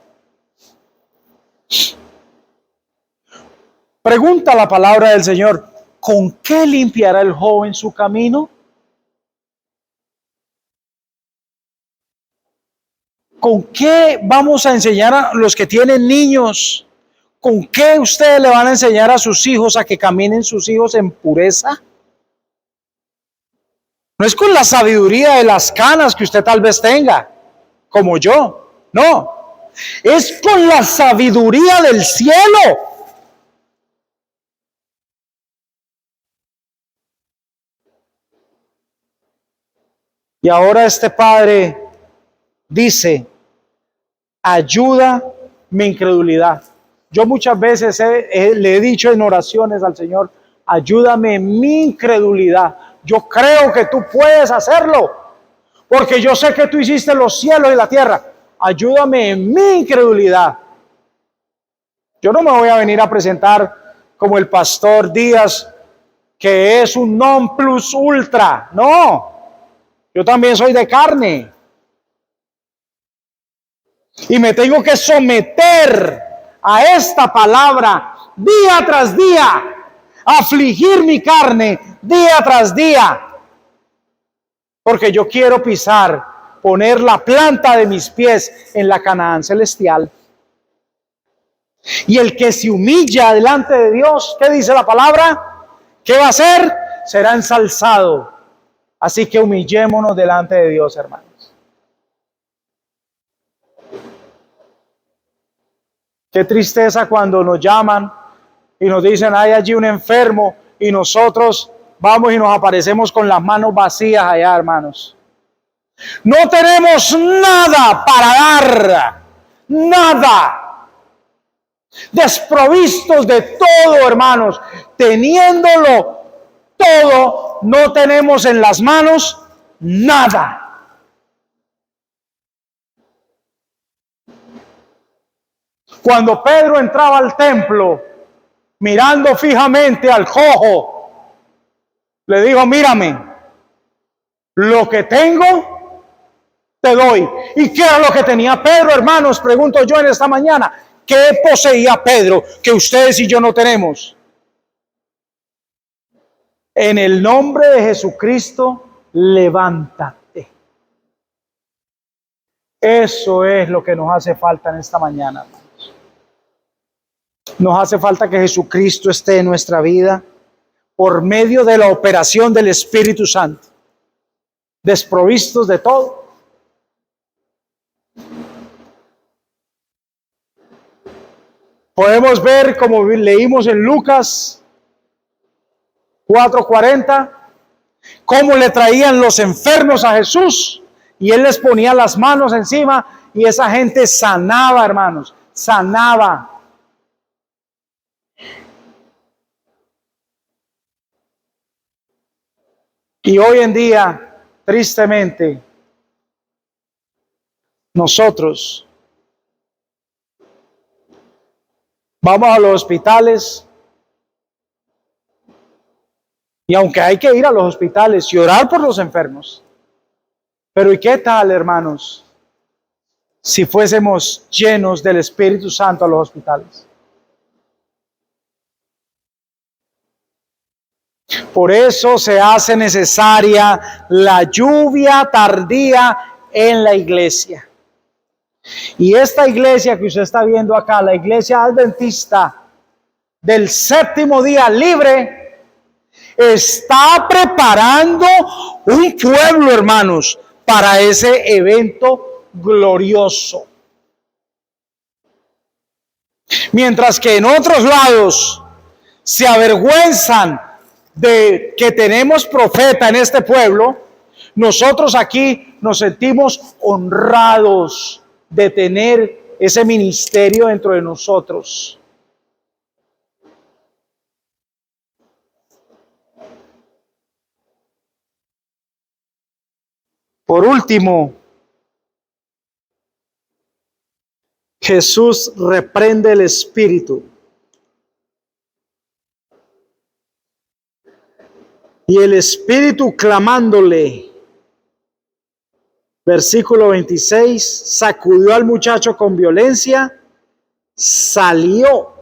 Pregunta la palabra del Señor, ¿con qué limpiará el joven su camino? ¿Con qué vamos a enseñar a los que tienen niños? ¿Con qué ustedes le van a enseñar a sus hijos a que caminen sus hijos en pureza? No es con la sabiduría de las canas que usted tal vez tenga, como yo, no. Es con la sabiduría del cielo. Y ahora este padre dice, ayuda mi incredulidad. Yo muchas veces le he dicho en oraciones al Señor, ayúdame en mi incredulidad. Yo creo que tú puedes hacerlo, porque yo sé que tú hiciste los cielos y la tierra. Ayúdame en mi incredulidad. Yo no me voy a venir a presentar como el pastor Díaz, que es un non plus ultra. No, yo también soy de carne. Y me tengo que someter a esta palabra día tras día, afligir mi carne día tras día, porque yo quiero poner la planta de mis pies en la Canaán celestial. Y el que se humilla delante de Dios, ¿qué dice la palabra? ¿Qué va a hacer? Será ensalzado. Así que humillémonos delante de Dios, hermanos. Qué tristeza cuando nos llaman y nos dicen, hay allí un enfermo, y nosotros vamos y nos aparecemos con las manos vacías allá, hermanos. No tenemos nada para dar, nada. Desprovistos de todo, hermanos, teniéndolo todo, no tenemos en las manos nada. Cuando Pedro entraba al templo, mirando fijamente al cojo, le dijo, mírame, lo que tengo, te doy. ¿Y qué era lo que tenía Pedro, hermanos? Pregunto yo en esta mañana. ¿Qué poseía Pedro que ustedes y yo no tenemos? En el nombre de Jesucristo, levántate. Eso es lo que nos hace falta en esta mañana, hermanos. Nos hace falta que Jesucristo esté en nuestra vida por medio de la operación del Espíritu Santo. Desprovistos de todo. Podemos ver, como leímos en Lucas 4:40, cómo le traían los enfermos a Jesús y Él les ponía las manos encima y esa gente sanaba, hermanos, sanaba. Y hoy en día, tristemente, nosotros vamos a los hospitales y aunque hay que ir a los hospitales y orar por los enfermos, pero ¿y qué tal, hermanos, si fuésemos llenos del Espíritu Santo a los hospitales? Por eso se hace necesaria la lluvia tardía en la iglesia. Y esta iglesia que usted está viendo acá, la iglesia adventista del séptimo día libre, está preparando un pueblo, hermanos, para ese evento glorioso. Mientras que en otros lados se avergüenzan de que tenemos profeta en este pueblo, nosotros aquí nos sentimos honrados de tener ese ministerio dentro de nosotros. Por último, Jesús reprende el espíritu. Y el espíritu clamándole, versículo 26, sacudió al muchacho con violencia, salió.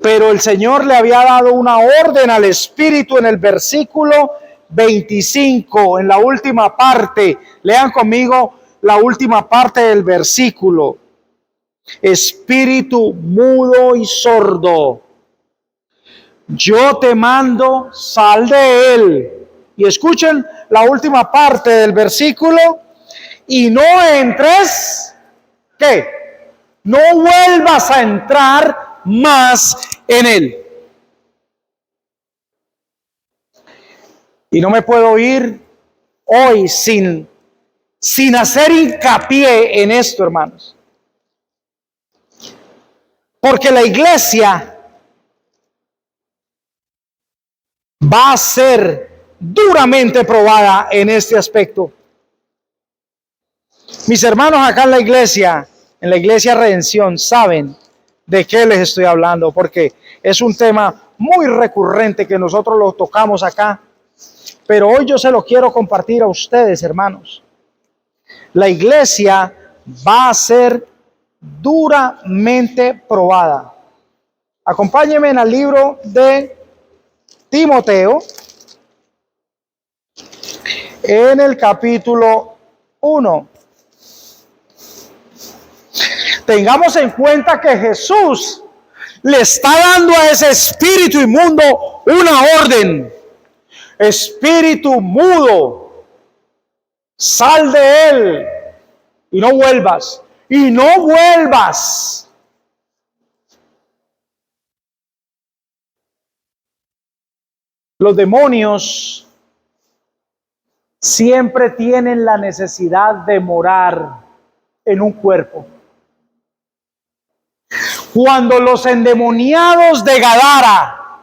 Pero el Señor le había dado una orden al espíritu en el versículo 25, en la última parte. Lean conmigo la última parte del versículo. Espíritu mudo y sordo, yo te mando, sal de él. Y escuchen la última parte del versículo. Y no entres, ¿qué? No vuelvas a entrar más en él. Y no me puedo ir hoy sin hacer hincapié en esto, hermanos. Porque la iglesia va a ser duramente probada en este aspecto. Mis hermanos acá en la iglesia Redención, saben de qué les estoy hablando, porque es un tema muy recurrente que nosotros lo tocamos acá. Pero hoy yo se lo quiero compartir a ustedes, hermanos. La iglesia va a ser duramente probada. Acompáñenme al libro de Timoteo, en el capítulo 1. Tengamos en cuenta que Jesús le está dando a ese espíritu inmundo una orden. Espíritu mudo, sal de él y no vuelvas. Y no vuelvas. Los demonios siempre tienen la necesidad de morar en un cuerpo. Cuando los endemoniados de Gadara,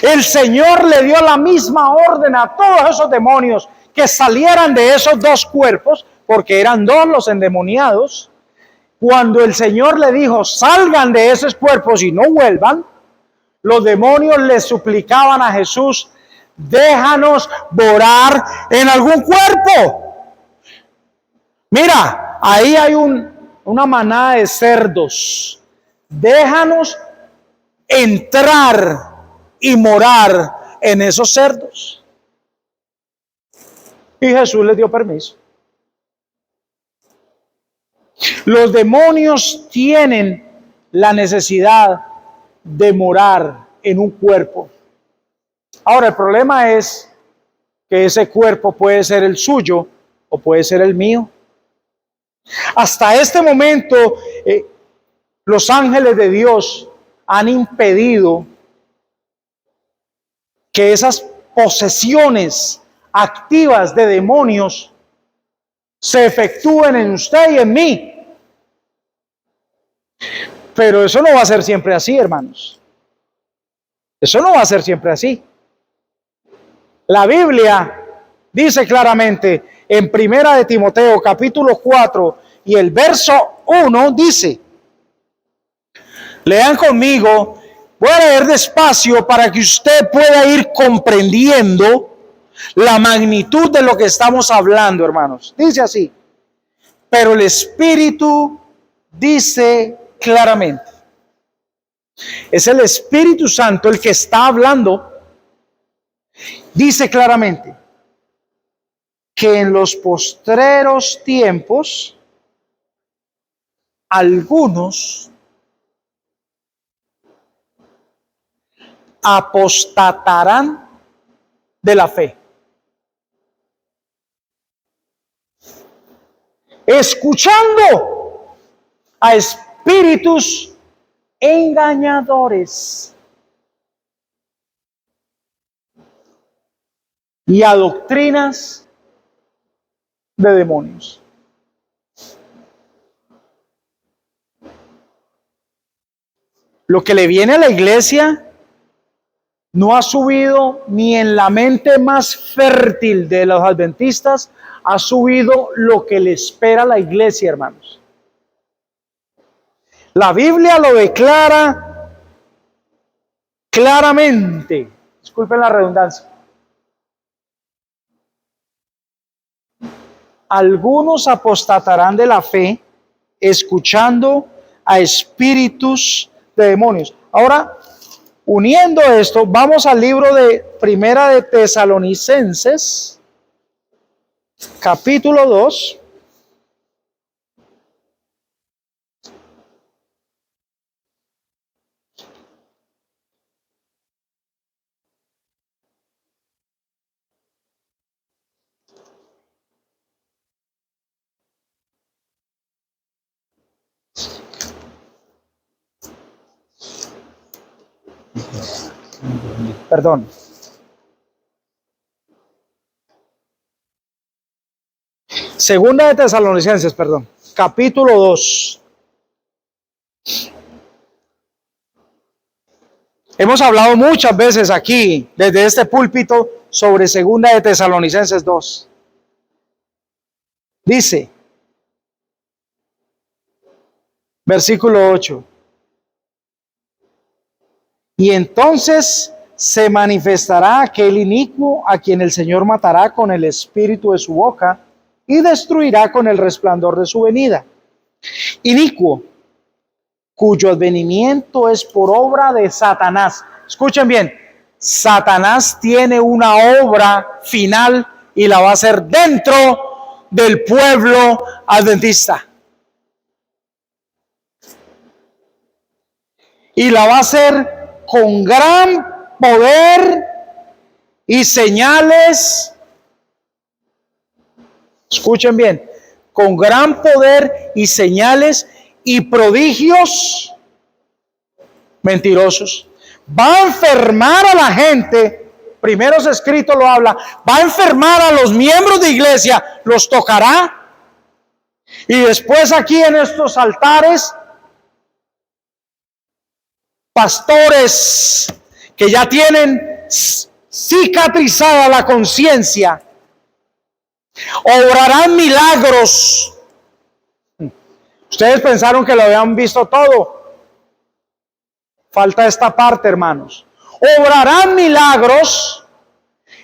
el Señor le dio la misma orden a todos esos demonios que salieran de esos dos cuerpos, porque eran dos los endemoniados. Cuando el Señor le dijo, salgan de esos cuerpos y no vuelvan, los demonios le suplicaban a Jesús, déjanos morar en algún cuerpo. Mira, ahí hay una manada de cerdos. Déjanos entrar y morar en esos cerdos. Y Jesús les dio permiso. Los demonios tienen la necesidad de morar en un cuerpo. Ahora, el problema es que ese cuerpo puede ser el suyo o puede ser el mío. Hasta este momento, los ángeles de Dios han impedido que esas posesiones activas de demonios se efectúen en usted y en mí. Pero eso no va a ser siempre así, hermanos. Eso no va a ser siempre así. La Biblia dice claramente en Primera de Timoteo, capítulo 4 y el verso 1 dice, lean conmigo, voy a leer despacio para que usted pueda ir comprendiendo la magnitud de lo que estamos hablando, hermanos. Dice así, pero el Espíritu dice claramente, es el Espíritu Santo el que está hablando, dice claramente que en los postreros tiempos algunos apostatarán de la fe, escuchando a espíritus engañadores y a doctrinas de demonios. Lo que le viene a la iglesia no ha subido ni en la mente más fértil de los adventistas, ha subido lo que le espera a la iglesia, hermanos. La Biblia lo declara claramente, disculpen la redundancia. Algunos apostatarán de la fe, escuchando a espíritus de demonios. Ahora, uniendo esto, vamos al libro de Primera de Tesalonicenses, capítulo 2. Perdón. Segunda de Tesalonicenses, perdón. Capítulo 2. Hemos hablado muchas veces aquí, desde este púlpito, sobre Segunda de Tesalonicenses 2. Dice, versículo 8. Y entonces se manifestará aquel inicuo a quien el Señor matará con el espíritu de su boca y destruirá con el resplandor de su venida. Inicuo, cuyo advenimiento es por obra de Satanás. Escuchen bien, Satanás tiene una obra final y la va a hacer dentro del pueblo adventista. y la va a hacer con gran poder y señales. Escuchen bien, con gran poder y señales y prodigios mentirosos. Va a enfermar a la gente. Primeros escritos lo habla. Va a enfermar a los miembros de iglesia, los tocará. Y después aquí en estos altares, pastores que ya tienen cicatrizada la conciencia, obrarán milagros. Ustedes pensaron que lo habían visto todo. Falta esta parte, hermanos. Obrarán milagros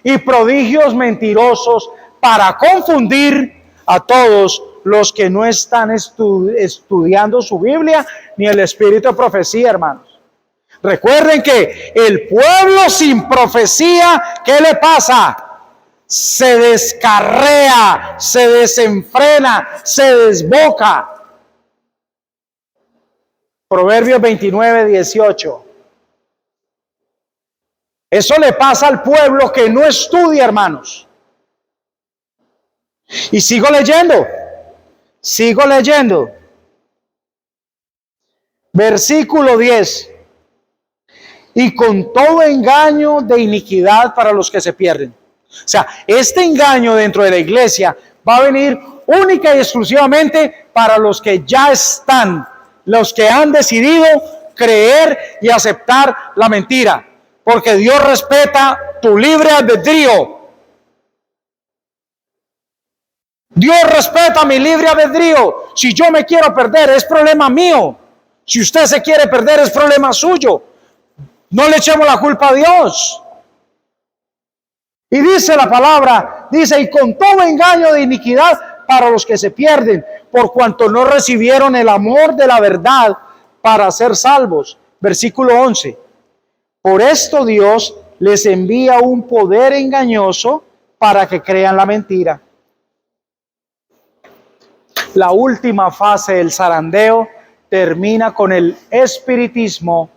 y prodigios mentirosos para confundir a todos los que no están estudiando su Biblia ni el espíritu de profecía, hermanos. Recuerden que el pueblo sin profecía, ¿qué le pasa? Se descarrea, se desenfrena, se desboca. Proverbios 29:18. Eso le pasa al pueblo que no estudia, hermanos. Y sigo leyendo. Versículo 10. Y con todo engaño de iniquidad para los que se pierden. O sea, este engaño dentro de la iglesia va a venir única y exclusivamente para los que ya están, los que han decidido creer y aceptar la mentira. Porque Dios respeta tu libre albedrío. Dios respeta mi libre albedrío. Si yo me quiero perder, es problema mío. Si usted se quiere perder, es problema suyo. No le echemos la culpa a Dios. Y dice la palabra, dice, y con todo engaño de iniquidad para los que se pierden, por cuanto no recibieron el amor de la verdad para ser salvos. Versículo 11. Por esto Dios les envía un poder engañoso para que crean la mentira. La última fase del zarandeo termina con el espiritismo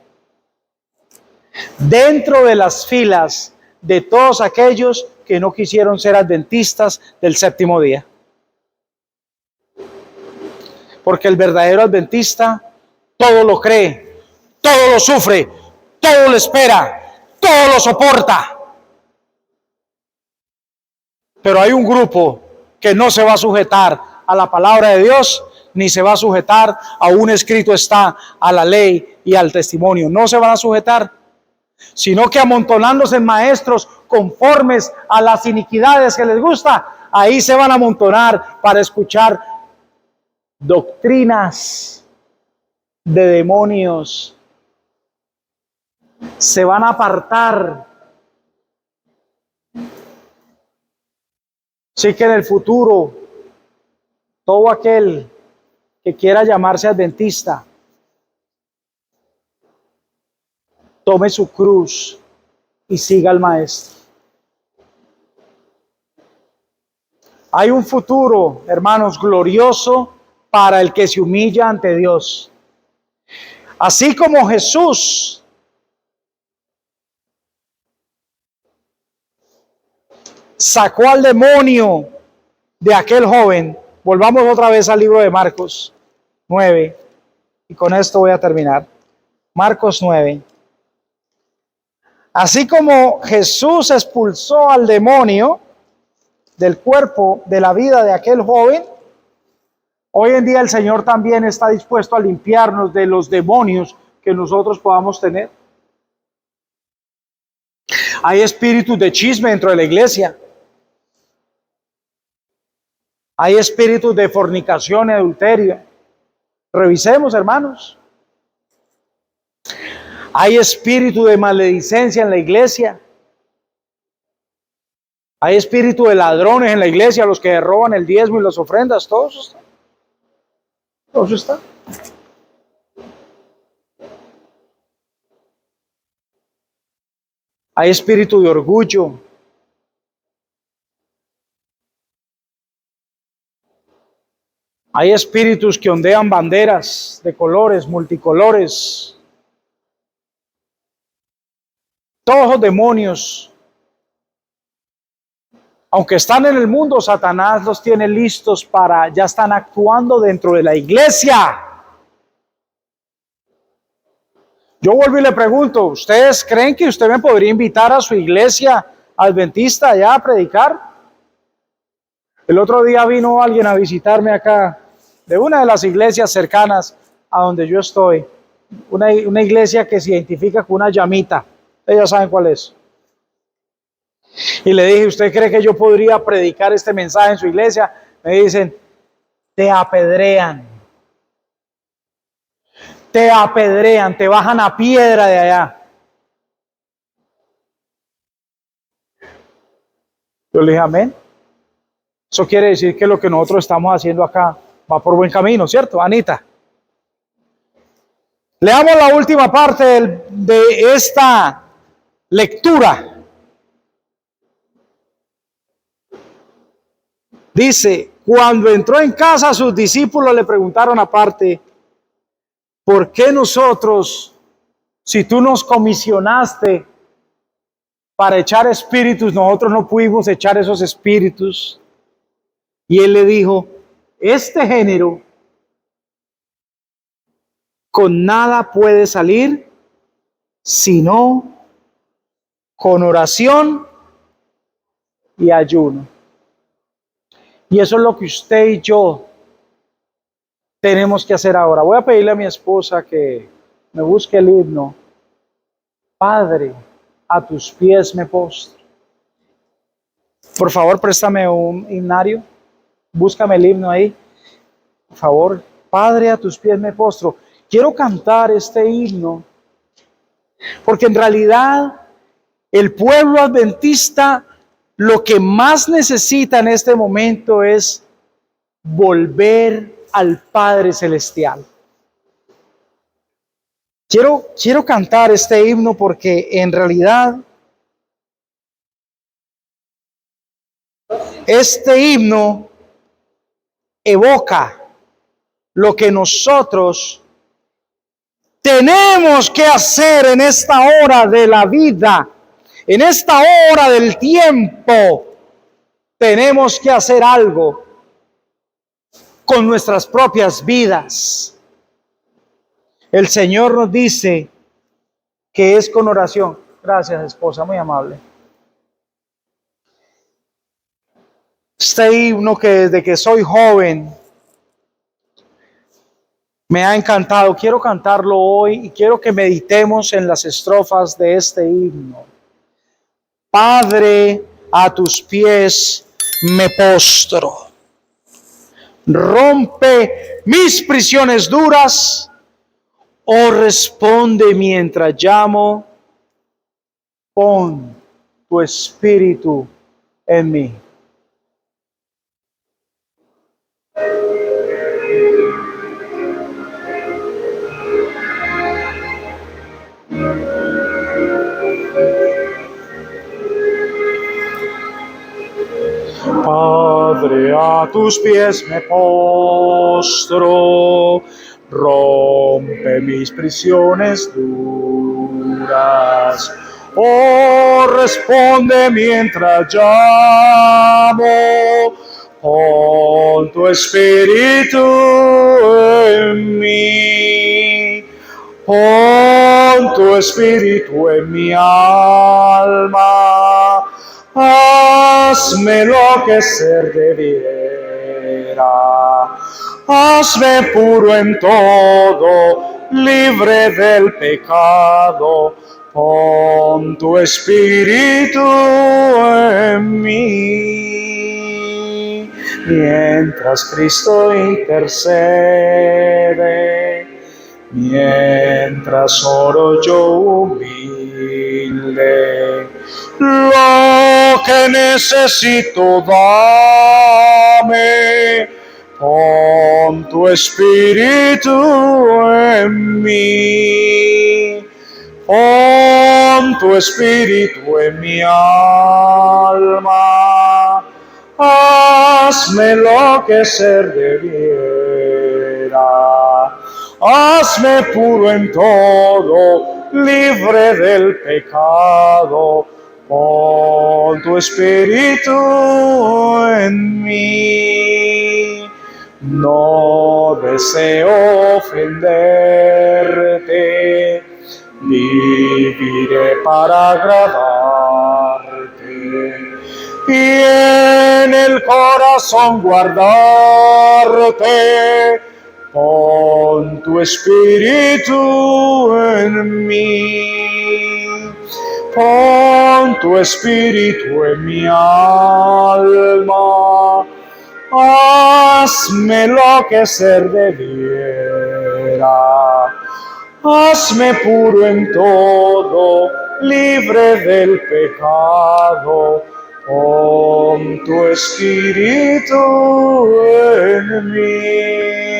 dentro de las filas de todos aquellos que no quisieron ser adventistas del séptimo día. Porque el verdadero adventista todo lo cree, todo lo sufre, todo lo espera, todo lo soporta. Pero hay un grupo que no se va a sujetar a la palabra de Dios, ni se va a sujetar a un escrito está, a la ley y al testimonio. No se van a sujetar, sino que amontonándose en maestros conformes a las iniquidades que les gusta, ahí se van a amontonar para escuchar doctrinas de demonios. Se van a apartar. Así que en el futuro, todo aquel que quiera llamarse adventista, tome su cruz y siga al maestro. Hay un futuro, hermanos, glorioso para el que se humilla ante Dios. Así como Jesús sacó al demonio de aquel joven. Volvamos otra vez al libro de Marcos 9, y con esto voy a terminar. Marcos 9. Así como Jesús expulsó al demonio del cuerpo, de la vida de aquel joven, hoy en día el Señor también está dispuesto a limpiarnos de los demonios que nosotros podamos tener. Hay espíritus de chisme dentro de la iglesia. Hay espíritus de fornicación y adulterio. Revisemos, hermanos. Hay espíritu de maledicencia en la iglesia. Hay espíritu de ladrones en la iglesia, los que roban el diezmo y las ofrendas, todo eso está. Todo eso está. Hay espíritu de orgullo. Hay espíritus que ondean banderas de colores, multicolores. Todos los demonios, aunque están en el mundo, Satanás los tiene listos ya están actuando dentro de la iglesia. Yo vuelvo y le pregunto, ¿ustedes creen que usted me podría invitar a su iglesia adventista allá a predicar? El otro día vino alguien a visitarme acá, de una de las iglesias cercanas a donde yo estoy, una iglesia que se identifica con una llamita, ellos saben cuál es. Y le dije, ¿usted cree que yo podría predicar este mensaje en su iglesia? Me dicen, te apedrean, te bajan a piedra de allá. Yo le dije, amén. Eso quiere decir que lo que nosotros estamos haciendo acá va por buen camino, ¿cierto, Anita? Leamos la última parte de esta lectura. Dice, cuando entró en casa, sus discípulos le preguntaron aparte, ¿por qué nosotros, si tú nos comisionaste para echar espíritus, nosotros no pudimos echar esos espíritus? Y él le dijo, este género con nada puede salir, sino con oración y ayuno. Y eso es lo que usted y yo tenemos que hacer ahora. Voy a pedirle a mi esposa que me busque el himno. Padre, a tus pies me postro. Por favor, préstame un himnario. Búscame el himno ahí. Por favor, Padre, a tus pies me postro. Quiero cantar este himno porque en realidad el pueblo adventista lo que más necesita en este momento es volver al Padre Celestial. Quiero cantar este himno porque en realidad este himno evoca lo que nosotros tenemos que hacer en esta hora de la vida, en esta hora del tiempo. Tenemos que hacer algo con nuestras propias vidas. El Señor nos dice que es con oración. Gracias, esposa, muy amable. Este himno que desde que soy joven me ha encantado. Quiero cantarlo hoy y quiero que meditemos en las estrofas de este himno. Padre, a tus pies me postro. Rompe mis prisiones duras, o responde mientras llamo. Pon tu espíritu en mí. Padre, a tus pies me postro, rompe mis prisiones duras, oh, responde mientras llamo, pon tu espíritu en mí, pon tu espíritu en mi alma. Hazme enloquecer de veras, hazme puro en todo, libre del pecado, pon tu espíritu en mí. Mientras Cristo intercede, mientras oro yo humilde, lo que necesito dame, pon tu espíritu en mí, pon tu espíritu en mi alma, hazme enloquecer de veras, hazme puro en todo, libre del pecado. Pon tu espíritu en mí. No deseo ofenderte, viviré para agradarte y en el corazón guardarte. Pon tu espíritu en mí, pon tu espíritu en mi alma. Hazme enloquecer debiera, hazme puro en todo, libre del pecado. Pon tu espíritu en mí.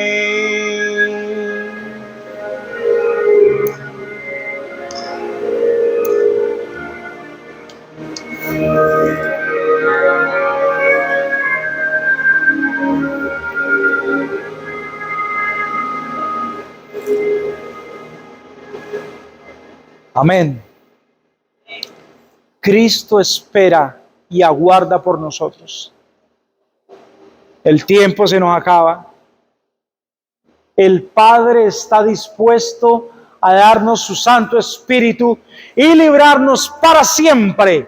Amén. Cristo espera y aguarda por nosotros. El tiempo se nos acaba. El Padre está dispuesto a darnos su Santo Espíritu y librarnos para siempre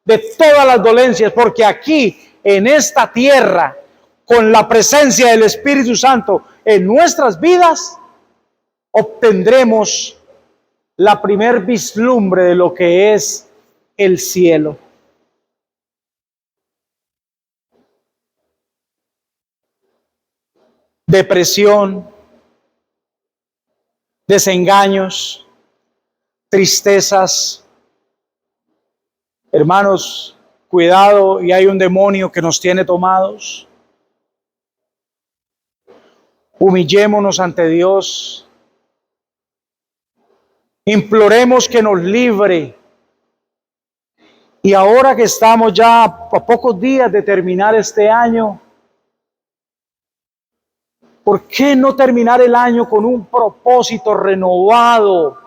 de todas las dolencias, porque aquí, en esta tierra, con la presencia del Espíritu Santo en nuestras vidas, obtendremos la primer vislumbre de lo que es el cielo. Depresión, desengaños, tristezas. Hermanos, cuidado, y hay un demonio que nos tiene tomados. Humillémonos ante Dios. Imploremos que nos libre. Y ahora que estamos ya a pocos días de terminar este año, ¿por qué no terminar el año con un propósito renovado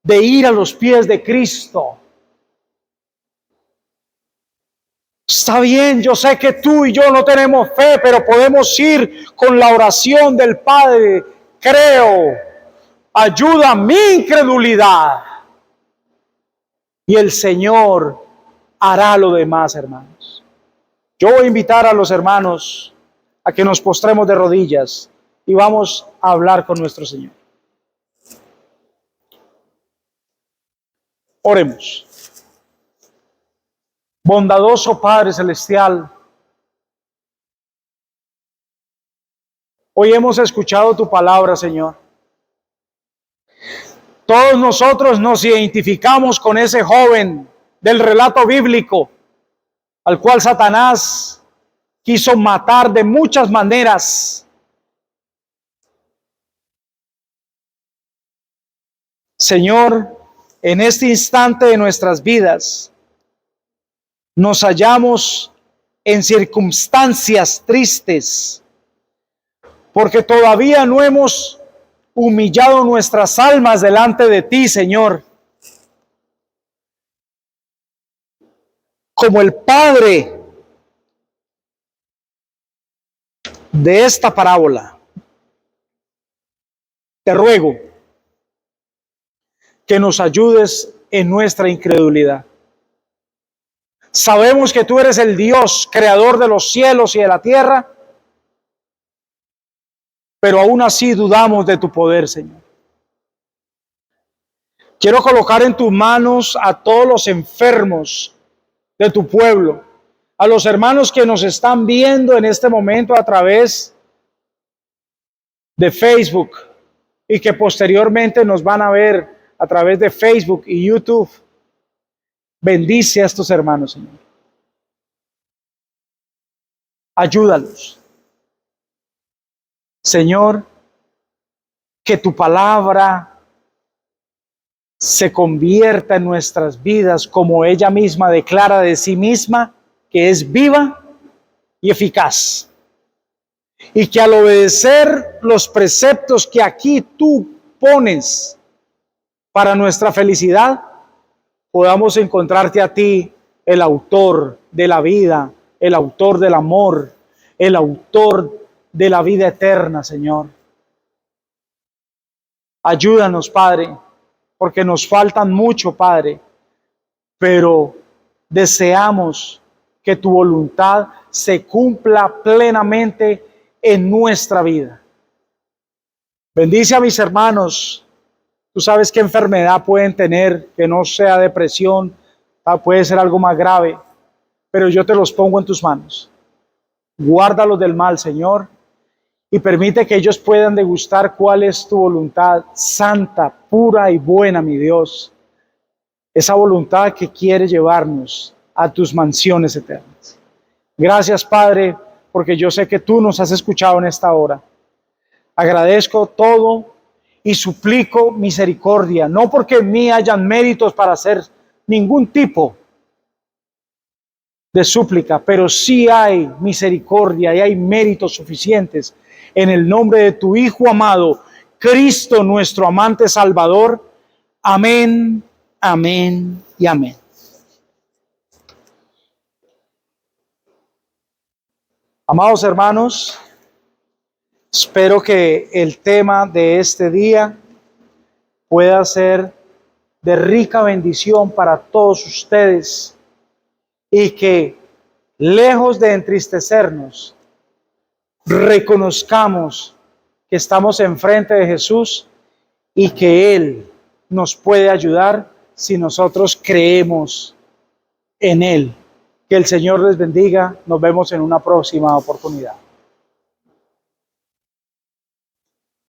de ir a los pies de Cristo? Está bien, yo sé que tú y yo no tenemos fe, pero podemos ir con la oración del Padre. Creo, ayuda mi incredulidad. Y el Señor hará lo demás, hermanos. Yo voy a invitar a los hermanos a que nos postremos de rodillas y vamos a hablar con nuestro Señor. Oremos. Bondadoso Padre Celestial, hoy hemos escuchado tu palabra, Señor. Todos nosotros nos identificamos con ese joven del relato bíblico, al cual Satanás quiso matar de muchas maneras. Señor, en este instante de nuestras vidas, nos hallamos en circunstancias tristes, porque todavía no hemos humillado nuestras almas delante de ti, Señor. Como el padre de esta parábola, te ruego que nos ayudes en nuestra incredulidad. Sabemos que tú eres el Dios, creador de los cielos y de la tierra, pero aún así dudamos de tu poder, Señor. Quiero colocar en tus manos a todos los enfermos de tu pueblo, a los hermanos que nos están viendo en este momento a través de Facebook y que posteriormente nos van a ver a través de Facebook y YouTube. Bendice a estos hermanos, Señor. Ayúdalos. Señor, que tu palabra se convierta en nuestras vidas como ella misma declara de sí misma, que es viva y eficaz. Y que al obedecer los preceptos que aquí tú pones, para nuestra felicidad, podamos encontrarte a ti, el autor de la vida, el autor del amor, el autor de la vida eterna, Señor. Ayúdanos, Padre, porque nos faltan mucho, Padre, pero deseamos que tu voluntad se cumpla plenamente en nuestra vida. Bendice a mis hermanos. Tú sabes qué enfermedad pueden tener, que no sea depresión, puede ser algo más grave, pero yo te los pongo en tus manos. Guárdalos del mal, Señor, y permite que ellos puedan degustar cuál es tu voluntad santa, pura y buena, mi Dios. Esa voluntad que quiere llevarnos a tus mansiones eternas. Gracias, Padre, porque yo sé que tú nos has escuchado en esta hora. Agradezco todo y suplico misericordia, no porque en mí hayan méritos para hacer ningún tipo de súplica, pero sí hay misericordia y hay méritos suficientes en el nombre de tu Hijo amado, Cristo, nuestro amante Salvador. Amén, amén y amén. Amados hermanos, espero que el tema de este día pueda ser de rica bendición para todos ustedes y que, lejos de entristecernos, reconozcamos que estamos enfrente de Jesús y que Él nos puede ayudar si nosotros creemos en Él. Que el Señor les bendiga. Nos vemos en una próxima oportunidad.